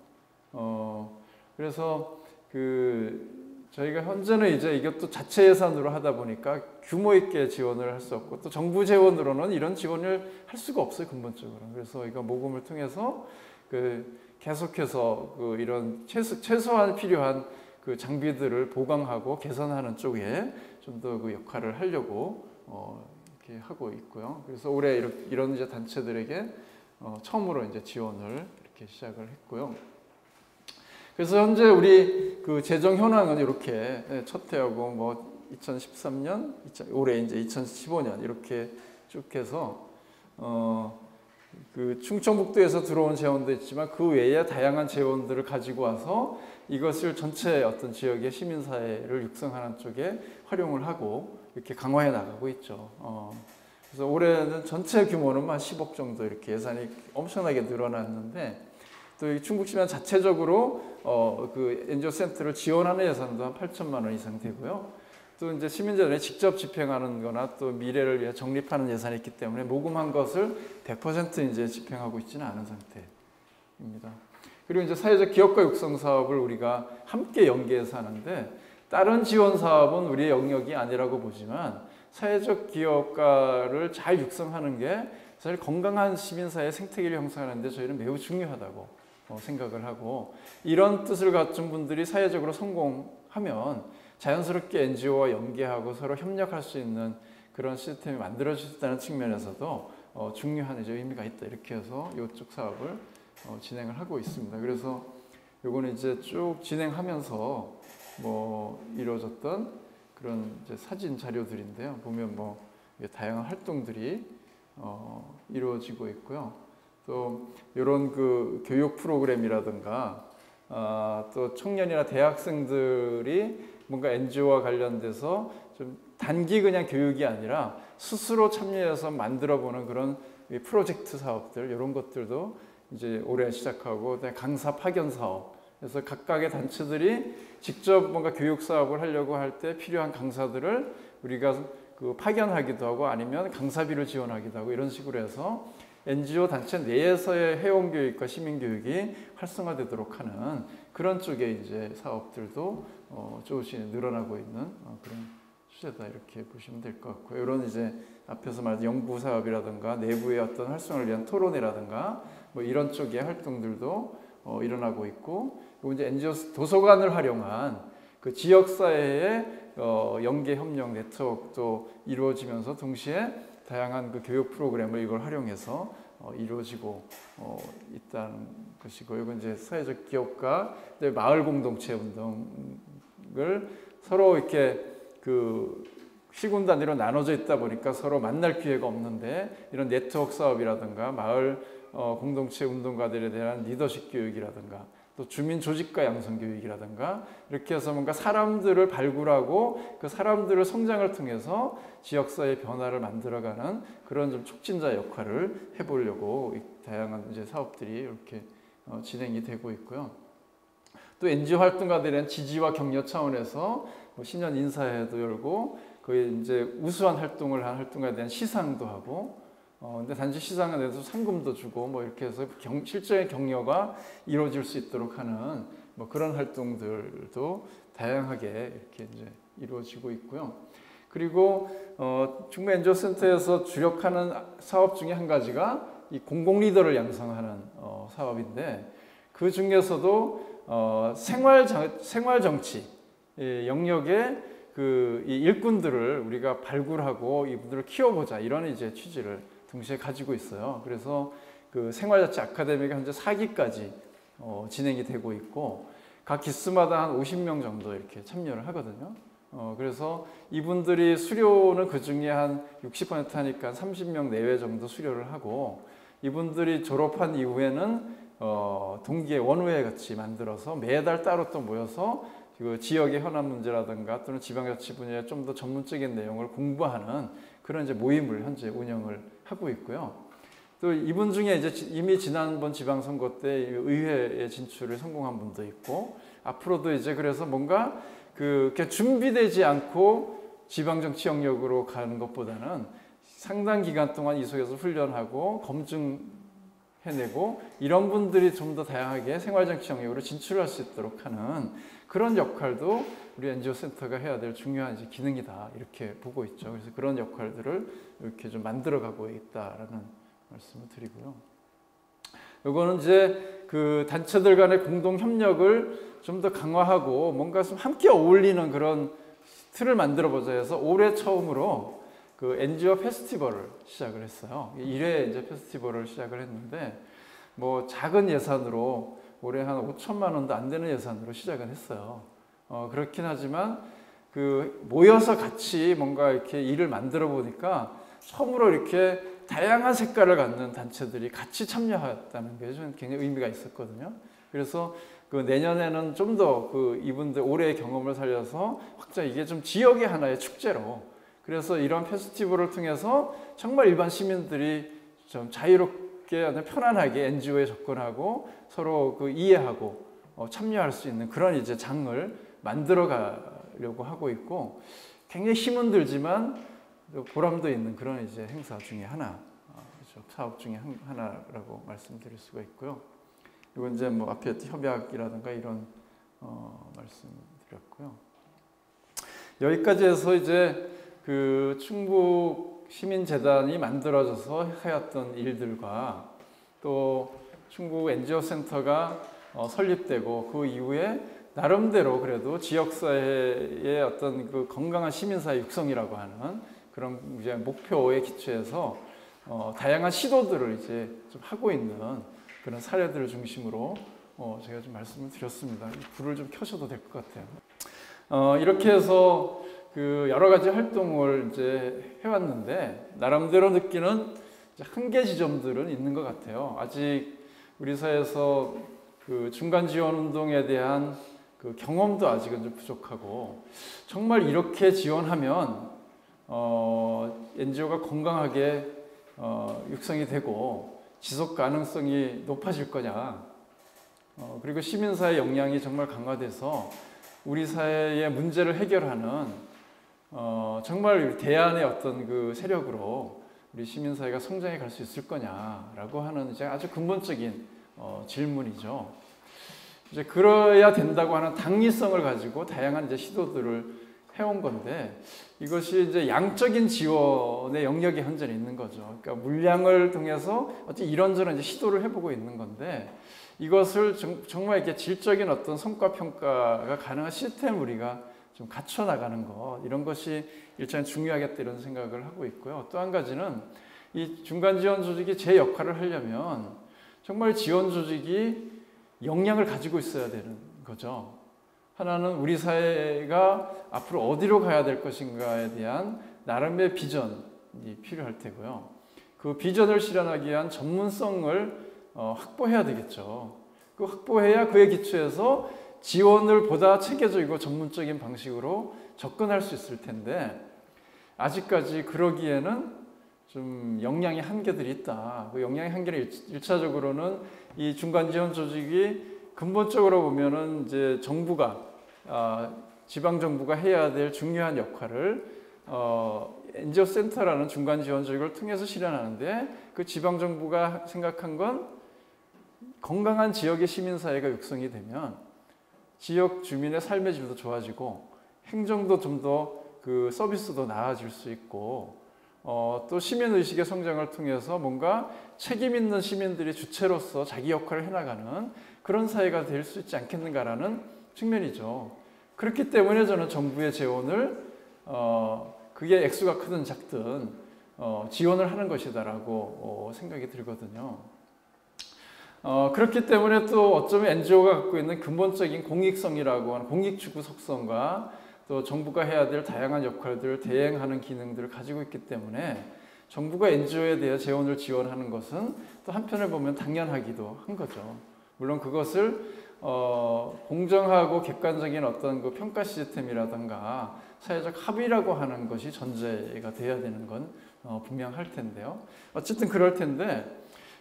그래서 저희가 현재는 이제 이것도 자체 예산으로 하다 보니까 규모 있게 지원을 할 수 없고, 또 정부 재원으로는 이런 지원을 할 수가 없어요, 근본적으로. 그래서 이거 모금을 통해서 계속해서 이런 최소한 필요한 장비들을 보강하고 개선하는 쪽에 좀 더 역할을 하려고 이렇게 하고 있고요. 그래서 올해 이런 이제 단체들에게 처음으로 이제 지원을 이렇게 시작을 했고요. 그래서 현재 우리 재정 현황은 이렇게 첫 해하고 뭐 2013년, 올해 이제 2015년 이렇게 쭉 해서 충청북도에서 들어온 재원도 있지만 그 외에 다양한 재원들을 가지고 와서 이것을 전체 어떤 지역의 시민사회를 육성하는 쪽에 활용을 하고 이렇게 강화해 나가고 있죠. 그래서 올해는 전체 규모는 한 10억 정도 이렇게 예산이 엄청나게 늘어났는데, 또 이 충북시만 자체적으로 NGO 센터를 지원하는 예산도 한 8천만 원 이상 되고요. 또 이제 시민재단이 직접 집행하는 거나 또 미래를 위해 적립하는 예산이 있기 때문에 모금한 것을 100% 이제 집행하고 있지는 않은 상태입니다. 그리고 이제 사회적 기업가 육성 사업을 우리가 함께 연계해서 하는데, 다른 지원 사업은 우리의 영역이 아니라고 보지만 사회적 기업가를 잘 육성하는 게 사실 건강한 시민사회 생태계를 형성하는 데 저희는 매우 중요하다고 생각을 하고, 이런 뜻을 갖춘 분들이 사회적으로 성공하면 자연스럽게 NGO와 연계하고 서로 협력할 수 있는 그런 시스템이 만들어질 수 있다는 측면에서도 중요한 이제 의미가 있다. 이렇게 해서 이쪽 사업을 진행을 하고 있습니다. 그래서 요거는 이제 쭉 진행하면서 뭐 이루어졌던 그런 이제 사진 자료들인데요. 보면 뭐 다양한 활동들이 이루어지고 있고요. 또 이런 교육 프로그램이라든가 또 청년이나 대학생들이 뭔가 NGO와 관련돼서 좀 단기 그냥 교육이 아니라 스스로 참여해서 만들어보는 그런 프로젝트 사업들, 이런 것들도 이제 올해 시작하고, 강사 파견 사업, 그래서 각각의 단체들이 직접 뭔가 교육 사업을 하려고 할 때 필요한 강사들을 우리가 파견하기도 하고 아니면 강사비를 지원하기도 하고, 이런 식으로 해서 NGO 단체 내에서의 회원 교육과 시민 교육이 활성화되도록 하는 그런 쪽의 이제 사업들도 조금씩 늘어나고 있는 그런 추세다, 이렇게 보시면 될 것 같고요. 이런 이제 앞에서 말한 연구 사업이라든가 내부의 어떤 활성화를 위한 토론회라든가 뭐 이런 쪽의 활동들도 일어나고 있고, 그리고 이제 NGO 도서관을 활용한 지역사회의 연계 협력 네트워크도 이루어지면서 동시에 다양한 교육 프로그램을 이걸 활용해서 이루어지고 있다는 것이고, 이건 이제 사회적 기업과 마을 공동체 운동을 서로 이렇게 시군 단위로 나눠져 있다 보니까 서로 만날 기회가 없는데, 이런 네트워크 사업이라든가 마을 공동체 운동가들에 대한 리더십 교육이라든가 또 주민 조직과 양성 교육이라든가 이렇게 해서 뭔가 사람들을 발굴하고 그 사람들의 성장을 통해서 지역사회 변화를 만들어가는 그런 좀 촉진자 역할을 해보려고 다양한 이제 사업들이 이렇게 진행이 되고 있고요. 또 NGO 활동가들은 지지와 격려 차원에서 신년 인사회도 열고 거의 이제 우수한 활동을 한 활동가에 대한 시상도 하고, 근데 단지 시상에 대해서 상금도 주고 뭐 이렇게 해서 실제의 격려가 이루어질 수 있도록 하는 뭐 그런 활동들도 다양하게 이렇게 이제 이루어지고 있고요. 그리고 충북 NGO 센터에서 주력하는 사업 중에 한 가지가 이 공공 리더를 양성하는 사업인데, 그 중에서도 생활 정치 영역에 이 일꾼들을 우리가 발굴하고 이분들을 키워보자, 이런 이제 취지를 동시에 가지고 있어요. 그래서 그 생활자치 아카데미가 현재 4기까지 진행이 되고 있고, 각 기수마다 한 50명 정도 이렇게 참여를 하거든요. 그래서 이분들이 수료는 그 중에 한 60% 하니까 30명 내외 정도 수료를 하고, 이분들이 졸업한 이후에는 동기회, 원우회 같이 만들어서 매달 따로 또 모여서 그 지역의 현안 문제라든가 또는 지방자치 분야에 좀 더 전문적인 내용을 공부하는 그런 이제 모임을 현재 운영을 하고 있고요. 또 이분 중에 이제 이미 지난번 지방선거 때 의회에 진출을 성공한 분도 있고, 앞으로도 이제 그래서 뭔가 그렇게 준비되지 않고 지방정치 영역으로 가는 것보다는 상당 기간 동안 이 속에서 훈련하고 검증해내고, 이런 분들이 좀 더 다양하게 생활정치 영역으로 진출할 수 있도록 하는 그런 역할도 우리 NGO 센터가 해야 될 중요한 이제 기능이다, 이렇게 보고 있죠. 그래서 그런 역할들을 이렇게 좀 만들어가고 있다라는 말씀을 드리고요. 이거는 이제 그 단체들 간의 공동 협력을 좀 더 강화하고 뭔가 좀 함께 어울리는 그런 틀을 만들어 보자 해서 올해 처음으로 그 NGO 페스티벌을 시작을 했어요. 1회 이제 페스티벌을 시작을 했는데, 뭐 작은 예산으로 올해 한 5천만 원도 안 되는 예산으로 시작은 했어요. 그렇긴 하지만 그 모여서 같이 뭔가 이렇게 일을 만들어 보니까 처음으로 이렇게 다양한 색깔을 갖는 단체들이 같이 참여했다는 게 좀 굉장히 의미가 있었거든요. 그래서 그 내년에는 좀 더 그 이분들 올해의 경험을 살려서 확장, 이게 좀 지역의 하나의 축제로, 그래서 이런 페스티벌을 통해서 정말 일반 시민들이 좀 자유롭게 편안하게 NGO에 접근하고 서로 그 이해하고 참여할 수 있는 그런 이제 장을 만들어 가려고 하고 있고, 굉장히 힘은 들지만 보람도 있는 그런 이제 행사 중에 하나, 사업 중에 하나라고 말씀드릴 수가 있고요. 이건 이제 뭐 앞에 협약이라든가 이런 말씀드렸고요. 여기까지 해서 이제 그 충북 시민재단이 만들어져서 해왔던 일들과 또 충북 NGO 센터가 설립되고 그 이후에 나름대로 그래도 지역사회의 어떤 그 건강한 시민사회 육성이라고 하는 그런 이제 목표에 기초해서 다양한 시도들을 이제 좀 하고 있는 그런 사례들을 중심으로 제가 좀 말씀을 드렸습니다. 불을 좀 켜셔도 될 것 같아요. 이렇게 해서 그 여러 가지 활동을 이제 해왔는데, 나름대로 느끼는 한계 지점들은 있는 것 같아요. 아직 우리 사회에서 그 중간 지원 운동에 대한 그 경험도 아직은 좀 부족하고, 정말 이렇게 지원하면 NGO가 건강하게 육성이 되고 지속 가능성이 높아질 거냐, 그리고 시민사회 역량이 정말 강화돼서 우리 사회의 문제를 해결하는 정말 대안의 어떤 그 세력으로 우리 시민사회가 성장해 갈 수 있을 거냐라고 하는 이제 아주 근본적인 질문이죠. 이제 그래야 된다고 하는 당위성을 가지고 다양한 이제 시도들을 해온 건데, 이것이 이제 양적인 지원의 영역에 현재는 있는 거죠. 그러니까 물량을 통해서 어떤 이런저런 이제 시도를 해보고 있는 건데, 이것을 정말 이렇게 질적인 어떤 성과 평가가 가능한 시스템을 우리가 좀 갖춰 나가는 것, 이런 것이 일단 중요하겠다, 이런 생각을 하고 있고요. 또 한 가지는 이 중간 지원 조직이 제 역할을 하려면 정말 지원 조직이 역량을 가지고 있어야 되는 거죠. 하나는 우리 사회가 앞으로 어디로 가야 될 것인가에 대한 나름의 비전이 필요할 테고요. 그 비전을 실현하기 위한 전문성을 확보해야 되겠죠. 그 확보해야 그에 기초해서 지원을 보다 체계적이고 전문적인 방식으로 접근할 수 있을 텐데, 아직까지 그러기에는 좀 역량의 한계들이 있다. 그 역량의 한계는 1차적으로는 이 중간 지원 조직이 근본적으로 보면은 이제 정부가 지방 정부가 해야 될 중요한 역할을 NGO 센터라는 중간 지원 조직을 통해서 실현하는데 그 지방 정부가 생각한 건 건강한 지역의 시민사회가 육성이 되면 지역 주민의 삶의 질도 좋아지고 행정도 좀 더 그 서비스도 나아질 수 있고 또 시민의식의 성장을 통해서 뭔가 책임 있는 시민들이 주체로서 자기 역할을 해나가는 그런 사회가 될 수 있지 않겠는가라는 측면이죠. 그렇기 때문에 저는 정부의 재원을 그게 액수가 크든 작든 지원을 하는 것이다라고 생각이 들거든요. 그렇기 때문에 또 어쩌면 NGO가 갖고 있는 근본적인 공익성이라고 하는 공익추구 속성과 또 정부가 해야 될 다양한 역할들을 대행하는 기능들을 가지고 있기 때문에 정부가 NGO에 대해 재원을 지원하는 것은 또 한편을 보면 당연하기도 한 거죠. 물론 그것을 공정하고 객관적인 어떤 그 평가 시스템이라든가 사회적 합의라고 하는 것이 전제가 돼야 되는 건 분명할 텐데요. 어쨌든 그럴 텐데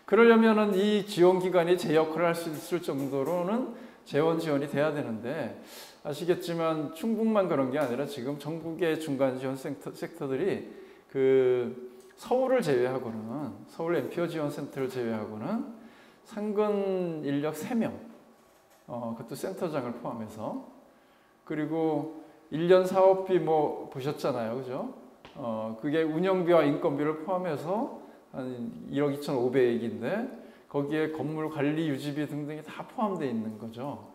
그러려면은 이 지원기관이 제 역할을 할 수 있을 정도로는 재원 지원이 돼야 되는데 아시겠지만 충북만 그런 게 아니라 지금 전국의 중간 지원 섹터들이 그 서울을 제외하고는 서울 NPO 지원 센터를 제외하고는 상근 인력 3명 그것도 센터장을 포함해서 그리고 1년 사업비 뭐 보셨잖아요. 그죠? 그게 운영비와 인건비를 포함해서 한 1억 2,500억인데 거기에 건물 관리 유지비 등등이 다 포함되어 있는 거죠.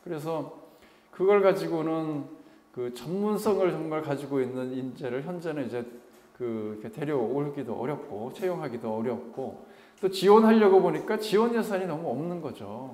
그래서 그걸 가지고는 그 전문성을 정말 가지고 있는 인재를 현재는 이제 그 데려오기도 어렵고 채용하기도 어렵고 또 지원하려고 보니까 지원 예산이 너무 없는 거죠.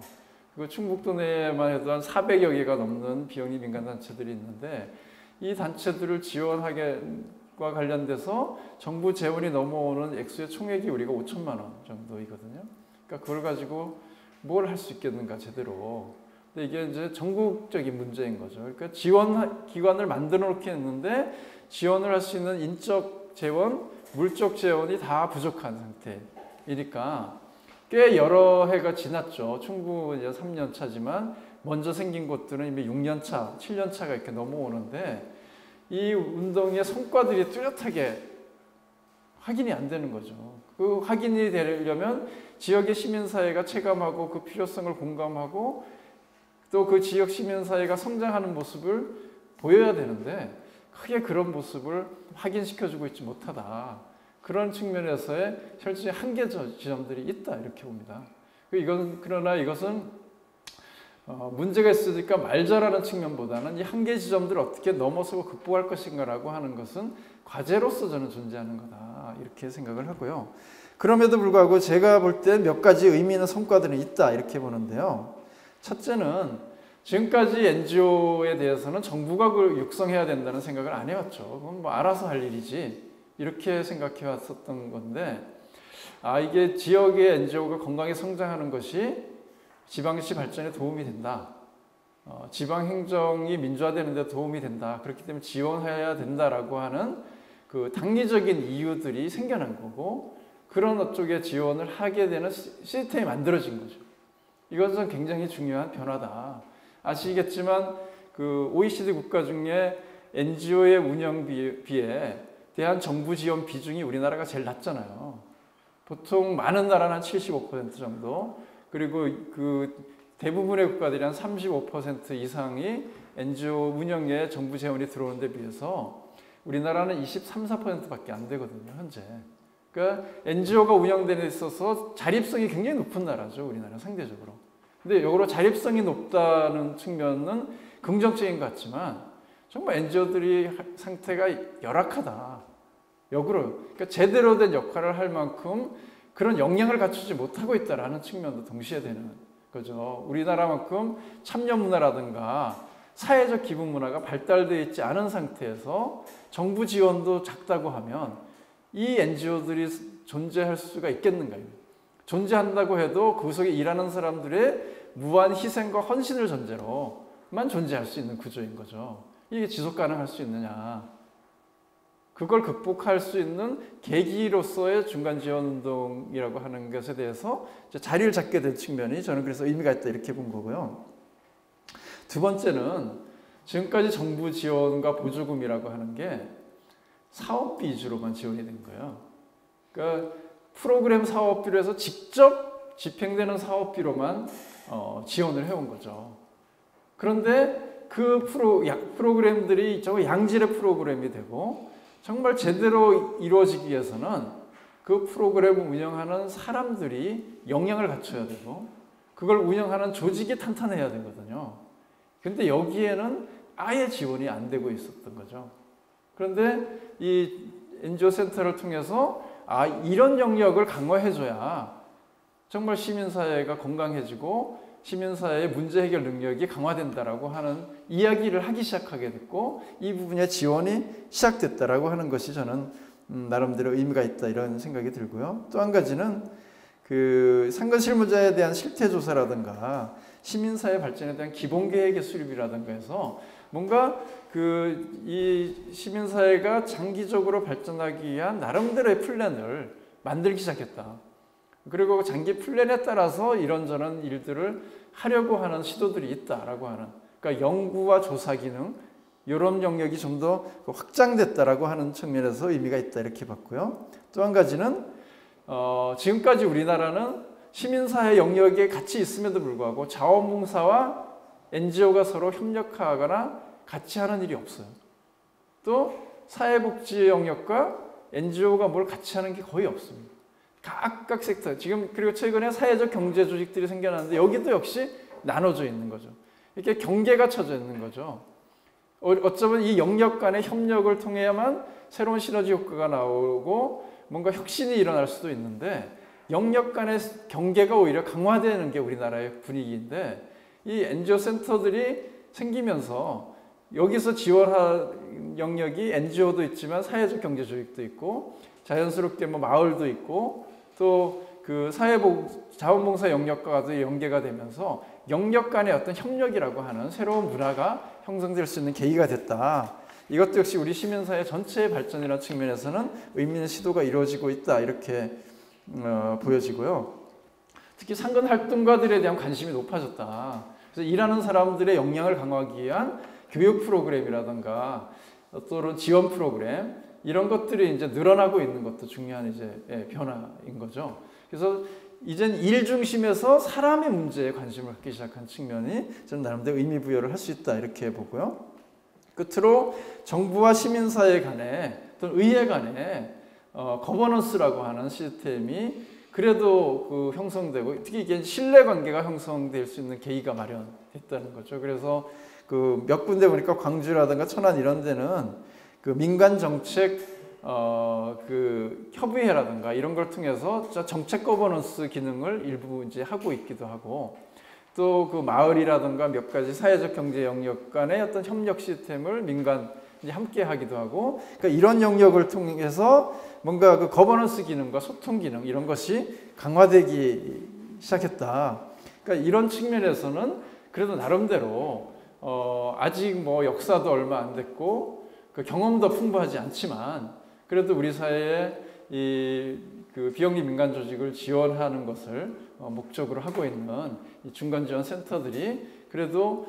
그 충북도 내에만 해도 한 400여 개가 넘는 비영리 민간단체들이 있는데 이 단체들을 지원하기와 관련돼서 정부 재원이 넘어오는 액수의 총액이 우리가 5천만 원 정도이거든요. 그러니까 그걸 가지고 뭘 할 수 있겠는가 제대로. 근데 이게 이제 전국적인 문제인 거죠. 그러니까 지원 기관을 만들어 놓긴 했는데 지원을 할 수 있는 인적 재원, 물적 재원이 다 부족한 상태이니까 꽤 여러 해가 지났죠. 충북은 이제 3년 차지만 먼저 생긴 곳들은 이미 6년 차, 7년 차가 이렇게 넘어오는데 이 운동의 성과들이 뚜렷하게 확인이 안 되는 거죠. 그 확인이 되려면 지역의 시민사회가 체감하고 그 필요성을 공감하고 또 그 지역 시민사회가 성장하는 모습을 보여야 되는데 크게 그런 모습을 확인시켜주고 있지 못하다. 그런 측면에서의 실제 한계 지점들이 있다 이렇게 봅니다. 그러나 이것은 문제가 있으니까 말 잘하는 측면보다는 이 한계 지점들을 어떻게 넘어서고 극복할 것인가라고 하는 것은 과제로서 저는 존재하는 거다 이렇게 생각을 하고요. 그럼에도 불구하고 제가 볼 때 몇 가지 의미 있는 성과들은 있다 이렇게 보는데요. 첫째는 지금까지 NGO에 대해서는 정부가 그걸 육성해야 된다는 생각을 안 해왔죠. 그건 뭐 알아서 할 일이지 이렇게 생각해 왔었던 건데 이게 지역의 NGO가 건강히 성장하는 것이 지방시 발전에 도움이 된다. 지방 행정이 민주화되는 데 도움이 된다. 그렇기 때문에 지원해야 된다라고 하는 그 당리적인 이유들이 생겨난 거고 그런 쪽에 지원을 하게 되는 시스템이 만들어진 거죠. 이것은 굉장히 중요한 변화다. 아시겠지만 그 OECD 국가 중에 NGO의 운영비에 대한 정부 지원 비중이 우리나라가 제일 낮잖아요. 보통 많은 나라는 한 75% 정도 그리고 그 대부분의 국가들이 한 35% 이상이 NGO 운영에 정부 재원이 들어오는 데 비해서 우리나라는 23, 4%밖에 안 되거든요, 현재. 그러니까 NGO가 운영되는 데 있어서 자립성이 굉장히 높은 나라죠, 우리나라 상대적으로. 근데 역으로 자립성이 높다는 측면은 긍정적인 것 같지만 정말 NGO들이 상태가 열악하다. 역으로 그러니까 제대로 된 역할을 할 만큼 그런 역량을 갖추지 못하고 있다는 측면도 동시에 되는 거죠. 우리나라만큼 참여 문화라든가 사회적 기분 문화가 발달되어 있지 않은 상태에서 정부 지원도 작다고 하면 이 NGO들이 존재할 수가 있겠는가요? 존재한다고 해도 그 속에 일하는 사람들의 무한 희생과 헌신을 전제로만 존재할 수 있는 구조인 거죠. 이게 지속 가능할 수 있느냐. 그걸 극복할 수 있는 계기로서의 중간 지원 운동이라고 하는 것에 대해서 자리를 잡게 된 측면이 저는 그래서 의미가 있다 이렇게 본 거고요. 두 번째는 지금까지 정부 지원과 보조금이라고 하는 게 사업비 위주로만 지원이 된 거예요. 그러니까 프로그램 사업비로 해서 직접 집행되는 사업비로만 지원을 해온 거죠. 그런데 그 프로그램들이 양질의 프로그램이 되고 정말 제대로 이루어지기 위해서는 그 프로그램을 운영하는 사람들이 역량을 갖춰야 되고 그걸 운영하는 조직이 탄탄해야 되거든요. 근데 여기에는 아예 지원이 안 되고 있었던 거죠. 그런데 이 NGO 센터를 통해서 이런 영역을 강화해줘야 정말 시민사회가 건강해지고 시민사회의 문제 해결 능력이 강화된다라고 하는 이야기를 하기 시작하게 됐고 이 부분에 지원이 시작됐다라고 하는 것이 저는 나름대로 의미가 있다 이런 생각이 들고요. 또 한 가지는 그 상근 실무자에 대한 실태 조사라든가 시민사회 발전에 대한 기본 계획의 수립이라든가 해서 뭔가 이 시민사회가 장기적으로 발전하기 위한 나름대로의 플랜을 만들기 시작했다. 그리고 장기 플랜에 따라서 이런저런 일들을 하려고 하는 시도들이 있다라고 하는, 그러니까 연구와 조사 기능 이런 영역이 좀 더 확장됐다라고 하는 측면에서 의미가 있다 이렇게 봤고요. 또 한 가지는 지금까지 우리나라는 시민사회 영역에 같이 있음에도 불구하고 자원봉사와 NGO가 서로 협력하거나 같이 하는 일이 없어요. 또 사회복지 영역과 NGO가 뭘 같이 하는 게 거의 없습니다. 각각 섹터, 지금 그리고 최근에 사회적 경제 조직들이 생겨났는데 여기도 역시 나눠져 있는 거죠. 이렇게 경계가 쳐져 있는 거죠. 어쩌면 이 영역 간의 협력을 통해야만 새로운 시너지 효과가 나오고 뭔가 혁신이 일어날 수도 있는데 영역 간의 경계가 오히려 강화되는 게 우리나라의 분위기인데 이 NGO 센터들이 생기면서 여기서 지원할 영역이 NGO도 있지만 사회적 경제 조직도 있고 자연스럽게 마을도 있고 또 그 자원봉사 영역과도 연계가 되면서 영역 간의 어떤 협력이라고 하는 새로운 문화가 형성될 수 있는 계기가 됐다. 이것도 역시 우리 시민사회 전체의 발전이라는 측면에서는 의미 있는 시도가 이루어지고 있다 이렇게 보여지고요. 특히 상근 활동가들에 대한 관심이 높아졌다. 그래서 일하는 사람들의 역량을 강화하기 위한 교육 프로그램이라든가 또는 지원 프로그램 이런 것들이 이제 늘어나고 있는 것도 중요한 이제 변화인 거죠. 그래서 이젠 일 중심에서 사람의 문제에 관심을 갖기 시작한 측면이 저는 나름대로 의미 부여를 할 수 있다 이렇게 보고요. 끝으로 정부와 시민사회 간에 또는 의회 간에 거버넌스라고 하는 시스템이 그래도 형성되고 특히 이게 신뢰관계가 형성될 수 있는 계기가 마련됐다는 거죠. 그래서 몇 군데 보니까 광주라든가 천안 이런 데는 민간 정책 협의회라든가 이런 걸 통해서 정책 거버넌스 기능을 일부 이제 하고 있기도 하고 또 마을이라든가 몇 가지 사회적 경제 영역 간의 어떤 협력 시스템을 민간 이제 함께 하기도 하고 그러니까 이런 영역을 통해서 뭔가 거버넌스 기능과 소통 기능 이런 것이 강화되기 시작했다. 그러니까 이런 측면에서는 그래도 나름대로 아직 역사도 얼마 안 됐고 경험도 풍부하지 않지만 그래도 우리 사회에 비영리 민간 조직을 지원하는 것을 목적으로 하고 있는 이 중간 지원 센터들이 그래도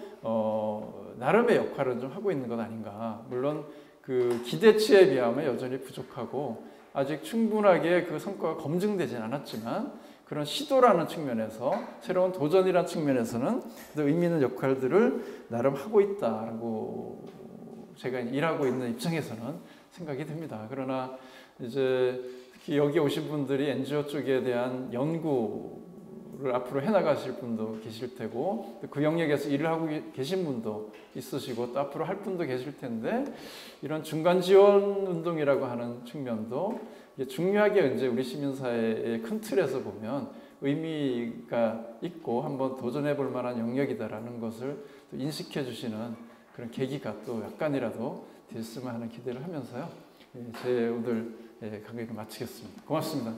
나름의 역할을 좀 하고 있는 것 아닌가. 물론 기대치에 비하면 여전히 부족하고 아직 충분하게 성과가 검증되진 않았지만 그런 시도라는 측면에서 새로운 도전이라는 측면에서는 의미 있는 역할들을 나름 하고 있다라고 제가 일하고 있는 입장에서는 생각이 듭니다. 그러나 이제 특히 여기 오신 분들이 NGO 쪽에 대한 연구를 앞으로 해나가실 분도 계실 테고 그 영역에서 일을 하고 계신 분도 있으시고 또 앞으로 할 분도 계실 텐데 이런 중간 지원 운동이라고 하는 측면도 중요하게 이제 우리 시민사회의 큰 틀에서 보면 의미가 있고 한번 도전해 볼 만한 영역이다라는 것을 또 인식해 주시는 그런 계기가 또 약간이라도 됐으면 하는 기대를 하면서요. 제 오늘 강의를 마치겠습니다. 고맙습니다.